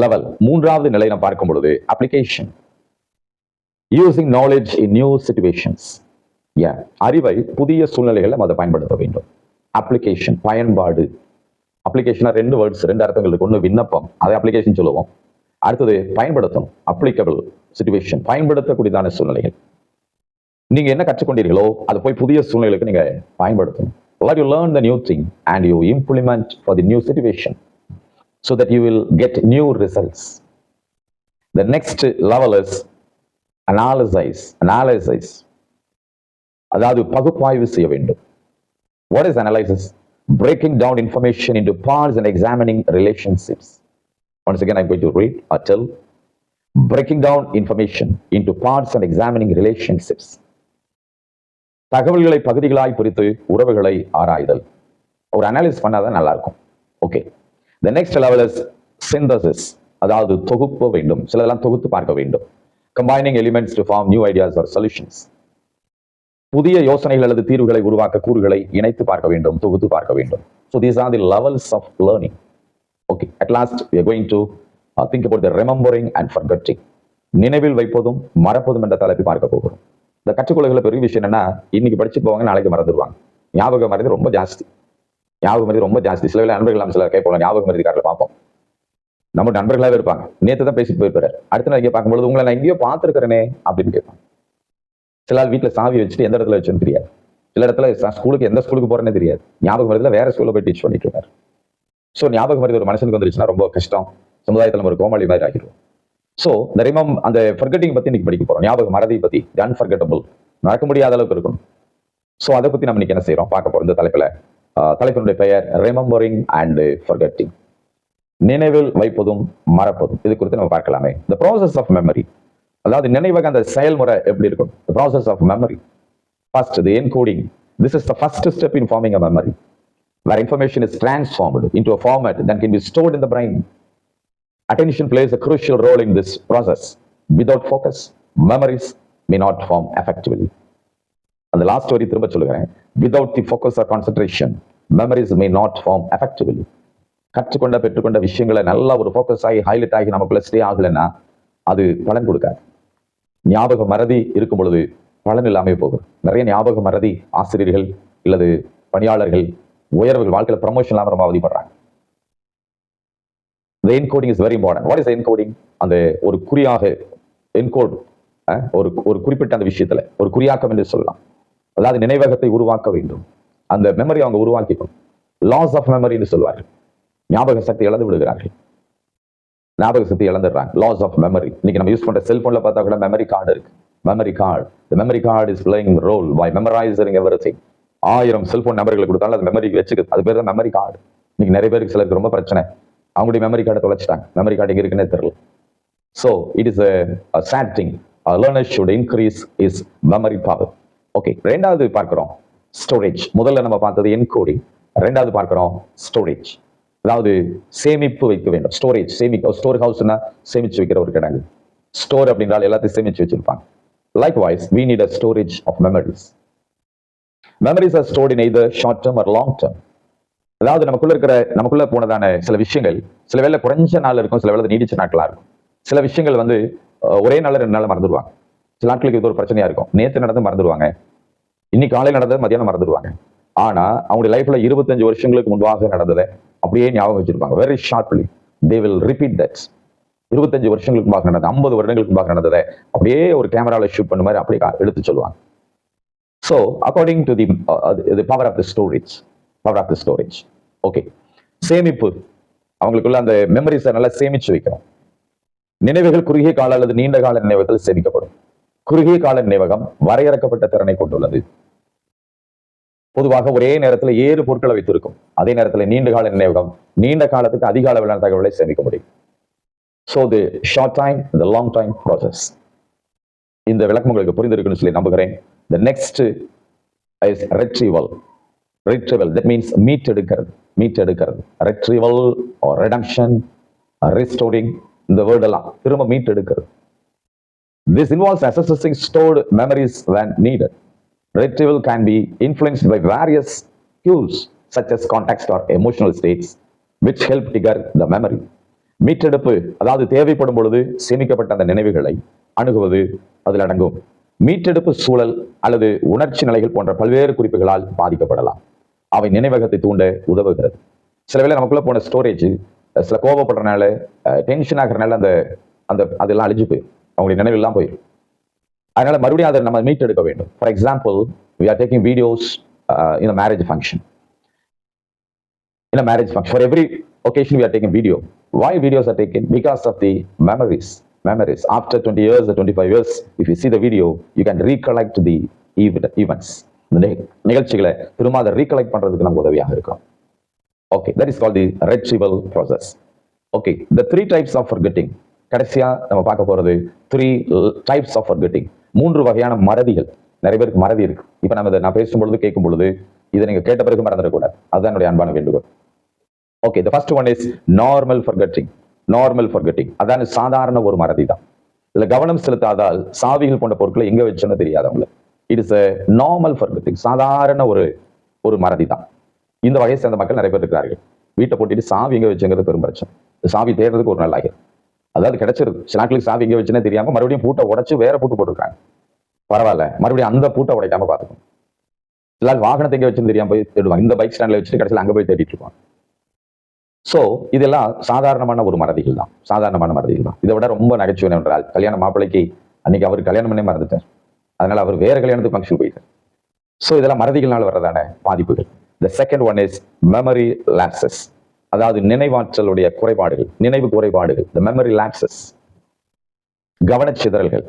Speaker 1: level, மூன்றாவது நிலை நாம் பார்க்கும் பொழுது application. Using knowledge in new situations. அறிவை புதிய சூழ்நிலைகளை அதை பயன்படுத்த வேண்டும். அப்ளிகேஷன், பயன்பாடு. அப்ளிகேஷனா ரெண்டு வேர்ட்ஸ், ரெண்டு அர்த்தங்கள் இருக்கு. ஒன்று விண்ணப்பம், அதை அப்ளிகேஷன் சொல்லுவோம். அடுத்தது பயன்படுத்தணும், அப்ளிகபிள் சிச்சுவேஷன், பயன்படுத்தக்கூடியதான சூழ்நிலைகள். நீங்க என்ன கற்றுக்கொண்டீர்களோ அதை போய் புதிய சூழ்நிலைகளுக்கு நீங்க பயன்படுத்தணும். Let you learn the new thing and you implement for the new situation so that you will get new results. The next level is analyze. அதாவது பகுப்பாய்வு செய்ய வேண்டும். What is analysis? Breaking down information into parts and examining relationships. Once again, I'm going to read or tell. Breaking down information into parts and examining relationships. தகவல்களை பகுதிகளாய் பிரித்து உறவுகளை ஆராய்தல். ஒரு analysis பண்ணாதான் நல்லா இருக்கும். Okay. The next level is synthesis. அதாவது தொகுப்பு வேண்டும். சிலதெல்லாம் தொகுத்து பார்க்க வேண்டும். Combining elements to form new ideas or solutions. புதிய யோசனைகள் அல்லது தீர்வுகளை உருவாக்க கூறுகளை இணைத்து பார்க்க வேண்டும், தொகுத்து பார்க்க வேண்டும். So these are the levels of learning. Okay, at last we are going to think about the remembering and forgetting. நினைவில் வைப்பதும் மறப்பதும் என்ற தலைப்பை பார்க்க போகிறோம். இந்த கற்றுக்கொள்ளுகிற பெரிய விஷயம் என்னன்னா, இன்னைக்கு படிச்சு போவாங்க, நாளைக்கு மறந்துடுவாங்க. ஞாபக மறதி ரொம்ப ஜாஸ்தி. சில வேலை நண்பர்கள் நம்ம சில கேட்போம், ஞாபக மறதிக்காரர்களை பார்ப்போம். நம்ம நண்பர்களாவே இருப்பாங்க. நேற்று தான் பேசிட்டு போயிருப்பாரு, அடுத்த நாளைக்கு பார்க்கும்போது உங்களை நான் எங்கேயோ பார்த்துருக்கிறேனே அப்படின்னு கேட்பாங்க. சில வீட்டுல சாவி வச்சுட்டு எந்த இடத்துல வச்சுன்னு தெரியாது. சில இடத்துல ஸ்கூலுக்கு எந்த ஸ்கூலுக்கு போறேன்னே தெரியாது. ஞாபக மறதியில வேற ஸ்கூல்ல போய் டீச் பண்ணிட்டு இருக்காரு. ஸோ ஞாபக மறதி ஒரு மனுஷனுக்கு வந்துருச்சுன்னா ரொம்ப கஷ்டம். சமுதாயத்தில் நம்ம ஒரு கோமாளி மாதிரி ஆகிடுவோம். ஸோ இந்த அந்த ஃபர்கெட்டிங் பத்தி இன்னைக்கு படிக்க போறோம். ஞாபக மறதி பத்தி, அன்ஃபர்கெட்டபிள், மறக்க முடியாத அளவுக்கு இருக்கணும். ஸோ அதை பத்தி நம்ம இன்னைக்கு என்ன செய்யறோம் பார்க்க போறோம். இந்த தலைப்பினுடைய பெயர் ரிமெம்பரிங் அண்ட் ஃபர்கெட்டிங். நினைவில் வைப்பதும் மறப்பதும். இது குறித்து நம்ம பார்க்கலாமே. த ப்ராசஸ் ஆஃப் மெமரி, அதாவது நினைவக அந்த செயல்முறை எப்படி இருக்கும். The process of memory. First, the encoding. This is the first step in forming a memory, where information is transformed into a format that can be stored in the brain. Attention plays a crucial role in this process. Without focus, memories may not form effectively. And the last story திரும்ப சொல்லுகிறேன். Without the focus or concentration, memories may not form effectively. கற்றுக்கொண்ட பெற்றுக்கொண்ட விஷயங்களை நல்லா ஒரு focus ஆகி highlight ஆகி நமக்குள்ள ஸ்டே ஆகலைன்னா அது பலன் கொடுக்காது. ஞாபக மறதி இருக்கும் பொழுது பலன் இல்லாமல் போகும். நிறைய ஞாபக மறதி ஆசிரியர்கள் இல்லது பணியாளர்கள் உயர்வுகள் வாழ்க்கையில் ப்ரமோஷன் இல்லாமல் ரொம்ப அவதிப்படுறாங்க. The encoding is very important. What is encoding? அந்த ஒரு குறியாக என்கோட், ஒரு குறிப்பிட்ட அந்த விஷயத்துல ஒரு குறியாக்கம் என்று சொல்லலாம். அதாவது நினைவகத்தை உருவாக்க வேண்டும். அந்த மெமரி அவங்க உருவாக்கிக்கணும். லாஸ் ஆஃப் மெமரி என்று சொல்வார்கள். ஞாபக சக்தி இழந்து விடுகிறார்கள். ஞாபக சக்தி இழந்துடுறாங்க. Loss of memory. இன்னைக்கு நம்ம யூஸ் பண்ற செல்போன்ல பார்த்தா கூட மெமரி கார்டு இருக்கு. Memory card, the memory card is playing role by memorizing everything. 1000 cellphone நம்பர்களை கொடுத்தாலும் அது மெமரிக்கு வச்சுக்குது. அது பேர் தான் மெமரி கார்டு. இன்னைக்கு நிறைய பேருக்கு சிலருக்கு ரொம்ப பிரச்சனை. அவங்களுடைய மெமரி கார்டை தொலைச்சிட்டாங்க. மெமரி கார்டு எங்க இருக்குன்னே தெரியல. So it is a sad thing. A learner should increase his memory power. Okay, ரெண்டாவது பார்க்கிறோம் ஸ்டோரேஜ். முதல்ல நம்ம பார்த்தது என்கோடிங், ரெண்டாவது பார்க்கிறோம் ஸ்டோரேஜ். அதாவது சேமிப்பு வைக்க வேண்டும். ஸ்டோரேஜ், ஸ்டோர் ஹவுஸ்னா சேமிச்சு வைக்கிற ஒரு கிடங்கு. ஸ்டோர் அப்படின்றால் எல்லாத்தையும் சேமிச்சு வச்சிருப்பாங்க. Likewise, we need a storage of memories. Memories are stored in either short term or long term. அதாவது நமக்குள்ள போனதான சில விஷயங்கள் சில வேளை குறைஞ்ச நாள் இருக்கும், சில வேளை நீடிச்ச நாட்களா இருக்கும். சில விஷயங்கள் ஒரே நாள் 2 நாள் மறந்துடுவாங்க. சில நாட்களுக்கு இது ஒரு பிரச்சனையா இருக்கும். நேற்று நடந்து மறந்துடுவாங்க, இன்னைக்கு காலையில் நடந்தது மதியானம் மறந்துடுவாங்க. ஆனா அவங்களுடைய லைஃப்ல 25 வருஷங்களுக்கு முன்பாக நடந்ததை அப்படியே ஞாபகம் வச்சிருப்பாங்க. Very sharply they will repeat that. 25 வருஷங்களுக்கு முன்பாக நடந்தது, 50 வருடங்களுக்கு முன்பாக நடந்ததை அப்படியே ஒரு கேமரால ஷூட் பண்ண மாதிரி அப்படியே எடுத்து சொல்லுவாங்க. So according to the power of the storage. Okay, சேமிப்பு. அவங்களுக்குள்ள அந்த மெமரிஸை நல்லா சேமிச்சு வைக்கணும். நினைவுகள் குறுகிய கால அல்லது நீண்ட கால நினைவுகள் சேமிக்கப்படும். குறுகிய கால நினைவகம் வரையறுக்கப்பட்ட திறனை கொண்டுள்ளது. பொதுவாக ஒரே நேரத்தில் 7 பொருட்களை வைத்திருக்கும். அதே நேரத்தில் நீண்ட கால நினைவகம் நீண்ட காலத்துக்கு அதிக அளவிலான தகவலை சேமிக்க முடியும். So the short time, the long time process. இந்த விளக்கம் உங்களுக்கு புரிந்திருக்குன்னு சொல்லி நம்புகிறேன். The next is retrieval. That means மீட்டெடுக்கிறது. Retrieval or redemption, restoring, இந்த வேர்ட் எல்லாம் திரும்ப மீட்டெடுக்கிறது. This involves accessing stored memories when needed. Retrieval can be influenced by various cues such as context or emotional states which help trigger the memory. மீட்டெடுப்பு அதாவது தேவைப்படும் பொழுது சேமிக்கப்பட்ட அந்த நினைவுகளை அணுகுவது அதில் அடங்கும். மீட்டெடுப்பு சூழல் அல்லது உணர்ச்சி நிலைகள் போன்ற பல்வேறு குறிப்புகளால் பாதிக்கப்படலாம். அவை நினைவகத்தை தூண்ட உதவுகிறது. சில வேளை நமக்குள்ள போன ஸ்டோரேஜ் சில கோபப்படுறதுனால டென்ஷன் ஆகிறதுனால அந்த அதெல்லாம் அழிஞ்சு போயிடும், அவங்களுடைய நினைவெல்லாம் போயிடும். அதனால மறுபடியும் அதை நம்ம மீட்டெடுக்க வேண்டும். For example, we are taking videos in a marriage function. For every occasion we are taking video. Why videos are taken? Because of the memories. After 20 years or 25 years, if you see the video, you can recollect the events. நிகழ்ச்சிகளை திரும்ப அதை recollect பண்றதுக்கு நமக்கு உதவியாக இருக்கும். Okay, that is called the retrieval process. Okay, the 3 types of forgetting. கடைசியா நம்ம பார்க்க போறது 3 types of forgetting. 3 வகையான மறதிகள். நிறைய பேருக்கு மறதி இருக்கு. இப்ப நான் பேசும்பொழுது கேட்கும் பொழுது இதை நீங்க கேட்ட பிறகு மறந்துடக்கூடாது. அதுதான் என்னுடைய அன்பான வேண்டுகோள். Okay, the first one is normal forgetting. அதான் சாதாரண ஒரு மறதி தான். இதுல கவனம் செலுத்தாதால் சாவிகள் போன்ற பொருட்களை எங்க வச்சுன்னு தெரியாது அவங்களுக்கு. It is a normal forgetting. சாதாரண ஒரு மறதி தான். இந்த வகையை சேர்ந்த மக்கள் நிறைய பேர் இருக்கிறார்கள். வீட்டை போட்டிட்டு சாவி எங்க வச்சுங்கிறது பெரும் பிரச்சனை. சாவி தேடுறதுக்கு ஒரு நாள் ஆகிடும். அதாவது கிடைச்சிருது. சில நாட்களுக்கு சாவி எங்க வச்சுன்னே தெரியாம மறுபடியும் பூட்டை உடைச்சு வேற பூட்டு போட்டுருக்காங்க. பரவாயில்ல, மறுபடியும் அந்த பூட்டை உடைக்காம பார்த்துக்கணும். சில வாகனத்தை எங்க வச்சுன்னு தெரியாம போய் தேடுவாங்க. இந்த பைக் ஸ்டாண்ட்ல வச்சுட்டு கடைசியில் அங்க போய் தேடிட்டு இருப்பாங்க. சோ இதெல்லாம் சாதாரணமான மறதிகள் தான். இதை விட ரொம்ப நகைச்சுவை என்றால், கல்யாண மாப்பிள்ளைக்கு அன்னைக்கு அவர் கல்யாணம் பண்ணே மறந்துட்டார். அதனால அவர் வேற கல்யாணத்துக்கு ஃபங்க்ஷன் போயிட்டார். சோ இதெல்லாம் மறதிகள்னால வர்றதான பாதிப்புகள். The second one is memory lapses. அதாவது நினைவாற்றலுடைய குறைபாடுகள், நினைவு குறைபாடுகள். The memory lapses. கவனச்சிதறல்கள்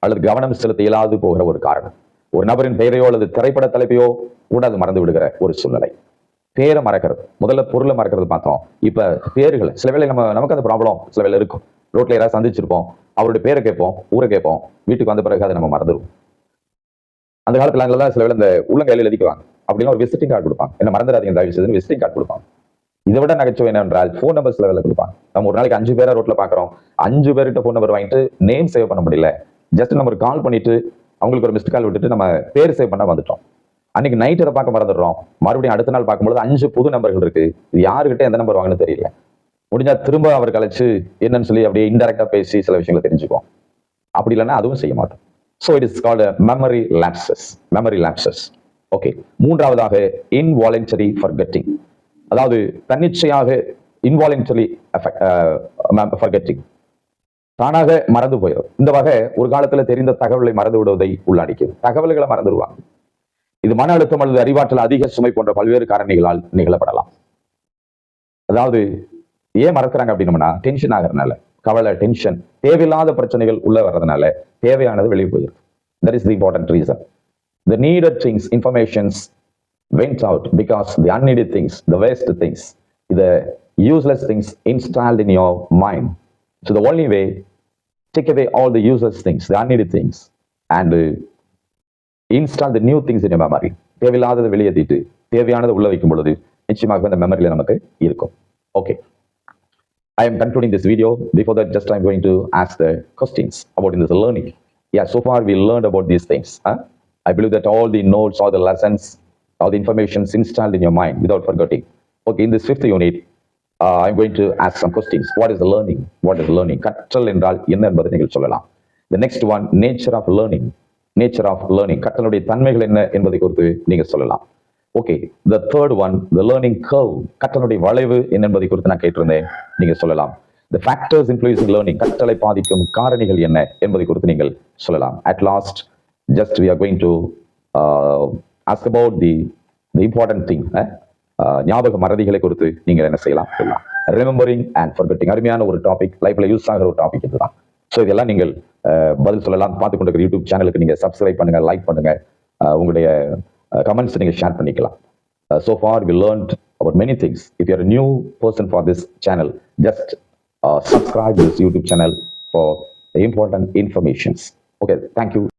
Speaker 1: அல்லது கவனம் செலுத்த இயலாது போகிற ஒரு காரணம். ஒரு நபரின் பெயரையோ அல்லது திரைப்பட தலைப்பையோ கூட அது மறந்து விடுகிற ஒரு சூழ்நிலை. பேரை மறக்கிறது, முதல்ல பொருளை மறக்கிறது பார்த்தோம். இப்ப பேர்களை சில வேளை நமக்கு அந்த ப்ராப்ளம் சில வேளை இருக்கும். ரோட்ல யாராவது சந்திச்சிருப்போம், அவருடைய பேரை கேட்போம், ஊரை கேட்போம், வீட்டுக்கு வந்த பிறகு அதை நம்ம மறந்துடுவோம். அந்த காலத்துல அங்கெல்லாம் சில வேளை இந்த உள்ளங்கையில எழுதிக்குவாங்க. அப்படின்னா ஒரு விசிட்டிங் கார்டு கொடுப்பாங்க. என்ன மறந்துடாதீங்க தயவு செய்து விசிட்டிங் கார்டு கொடுப்பாங்க. இதை விட நகைச்சுவை என்னவென்றால் ஃபோன் நம்பர் சில வேலை கொடுப்பாங்க. நம்ம ஒரு நாளைக்கு 5 பேரை ரோட்ல பாக்குறோம். 5 பேர்கிட்ட ஃபோன் நம்பர் வாங்கிட்டு நேம் சேவ் பண்ண முடியல. ஜஸ்ட் நம்ம ஒரு கால் பண்ணிட்டு அவங்களுக்கு ஒரு மிஸ்ட் கால் விட்டுட்டு நம்ம பேர் சேவ் பண்ண வந்துட்டோம். அன்னைக்கு நைட் அதை பார்க்க மறந்துடுறோம். மறுபடியும் அடுத்த நாள் பார்க்கும்போது 5 புது நம்பர்கள் இருக்கு. இது யாருக்கிட்ட எந்த நம்பர் வாங்கன்னு தெரியல. முடிஞ்சா திரும்ப அவர் கழிச்சு என்னன்னு சொல்லி அப்படியே இன்டெரக்டா பேசி சில விஷயங்களை தெரிஞ்சுக்குவோம். அப்படி இல்லைன்னா அதுவும் செய்ய மாட்டோம். So it is called memory lapses. Okay, மூன்றாவதாக involuntary forgetting. அதாவது தன்னிச்சையாக involuntary forgetting, தானாக மறந்து போயிடும். இந்த வகை ஒரு காலத்துல தெரிந்த தகவல்களை மறந்து விடுவதை உள்ளடக்கியது. தகவல்களை மறந்துடுவாங்க. இது மன அழுத்தம் அல்லது அறிவாற்றல் அதிக சுமை போன்ற பல்வேறு காரணிகளால் நிகழப்படலாம். அதாவது ஏன் மறக்கிறாங்க அப்படின்னோம்னா டென்ஷன் ஆகிறதுனால, கவலை, டென்ஷன், தேவையில்லாத பிரச்சனைகள் உள்ள வர்றதுனால தேவையானது வெளியே போயிருக்கு. That is the important reason. The needed things, informations went out because the unneeded things, the waste things, the useless things installed in your mind. So the only way, take away all the useless things, the unneeded things, and install the new things in your memory. தேவையில்லாததை வெளியேற்றிட்டு தேவையானதை உள்ள வைக்கும் பொழுது நிச்சயமாக அந்த மெமரியில நமக்கு இருக்கும். Okay, I am concluding this video. Before that, just I'm going to ask the questions about in this learning. Yeah, so far we learned about these things. I believe that all the notes, all the lessons, all the information is installed in your mind without forgetting. Okay, in this fifth unit, I'm going to ask some questions. What is the learning? What is learning? கற்றல் என்றால் என்ன என்பதை நீங்கள் சொல்லலாம். The next one, nature of learning. Nature of learning. கற்றலுடைய தன்மைகள் என்ன என்பதை குறித்து நீங்கள் சொல்லலாம். Okay, the third one, the learning curve. கற்றலுடைய வளைவு என்ன என்பதை குறித்து நான் கேட்டிருந்தேன், நீங்க சொல்லலாம். The factors influencing learning. கற்றலை பாதிக்கும் காரணிகள் என்ன என்பதை குறித்து நீங்கள் சொல்லலாம். At last, just we are going to ask about the important thing. ஞாபக மறதிகளை குறித்து நீங்கள் என்ன செய்யலாம் சொல்லலாம். ரிமெம்பரிங் அண்ட் ஃபர்கெட்டிங், அருமையான ஒரு டாபிக், லைஃப்ல யூஸ் ஆகிற ஒரு டாபிக் இதுதான். ஸோ இதெல்லாம் நீங்கள் பதில் சொல்லலாம். பார்த்து கொண்டிருக்கிற யூடியூப் சேனலுக்கு நீங்கள் சப்ஸ்கிரைப் பண்ணுங்க, லைக் பண்ணுங்க, உங்களுடைய கமெண்ட்ஸ் நீங்கள் ஷேர் பண்ணிக்கலாம். So far we learned about many things. If you are a new person for this channel, just subscribe this YouTube channel for the important informations. Okay, thank you.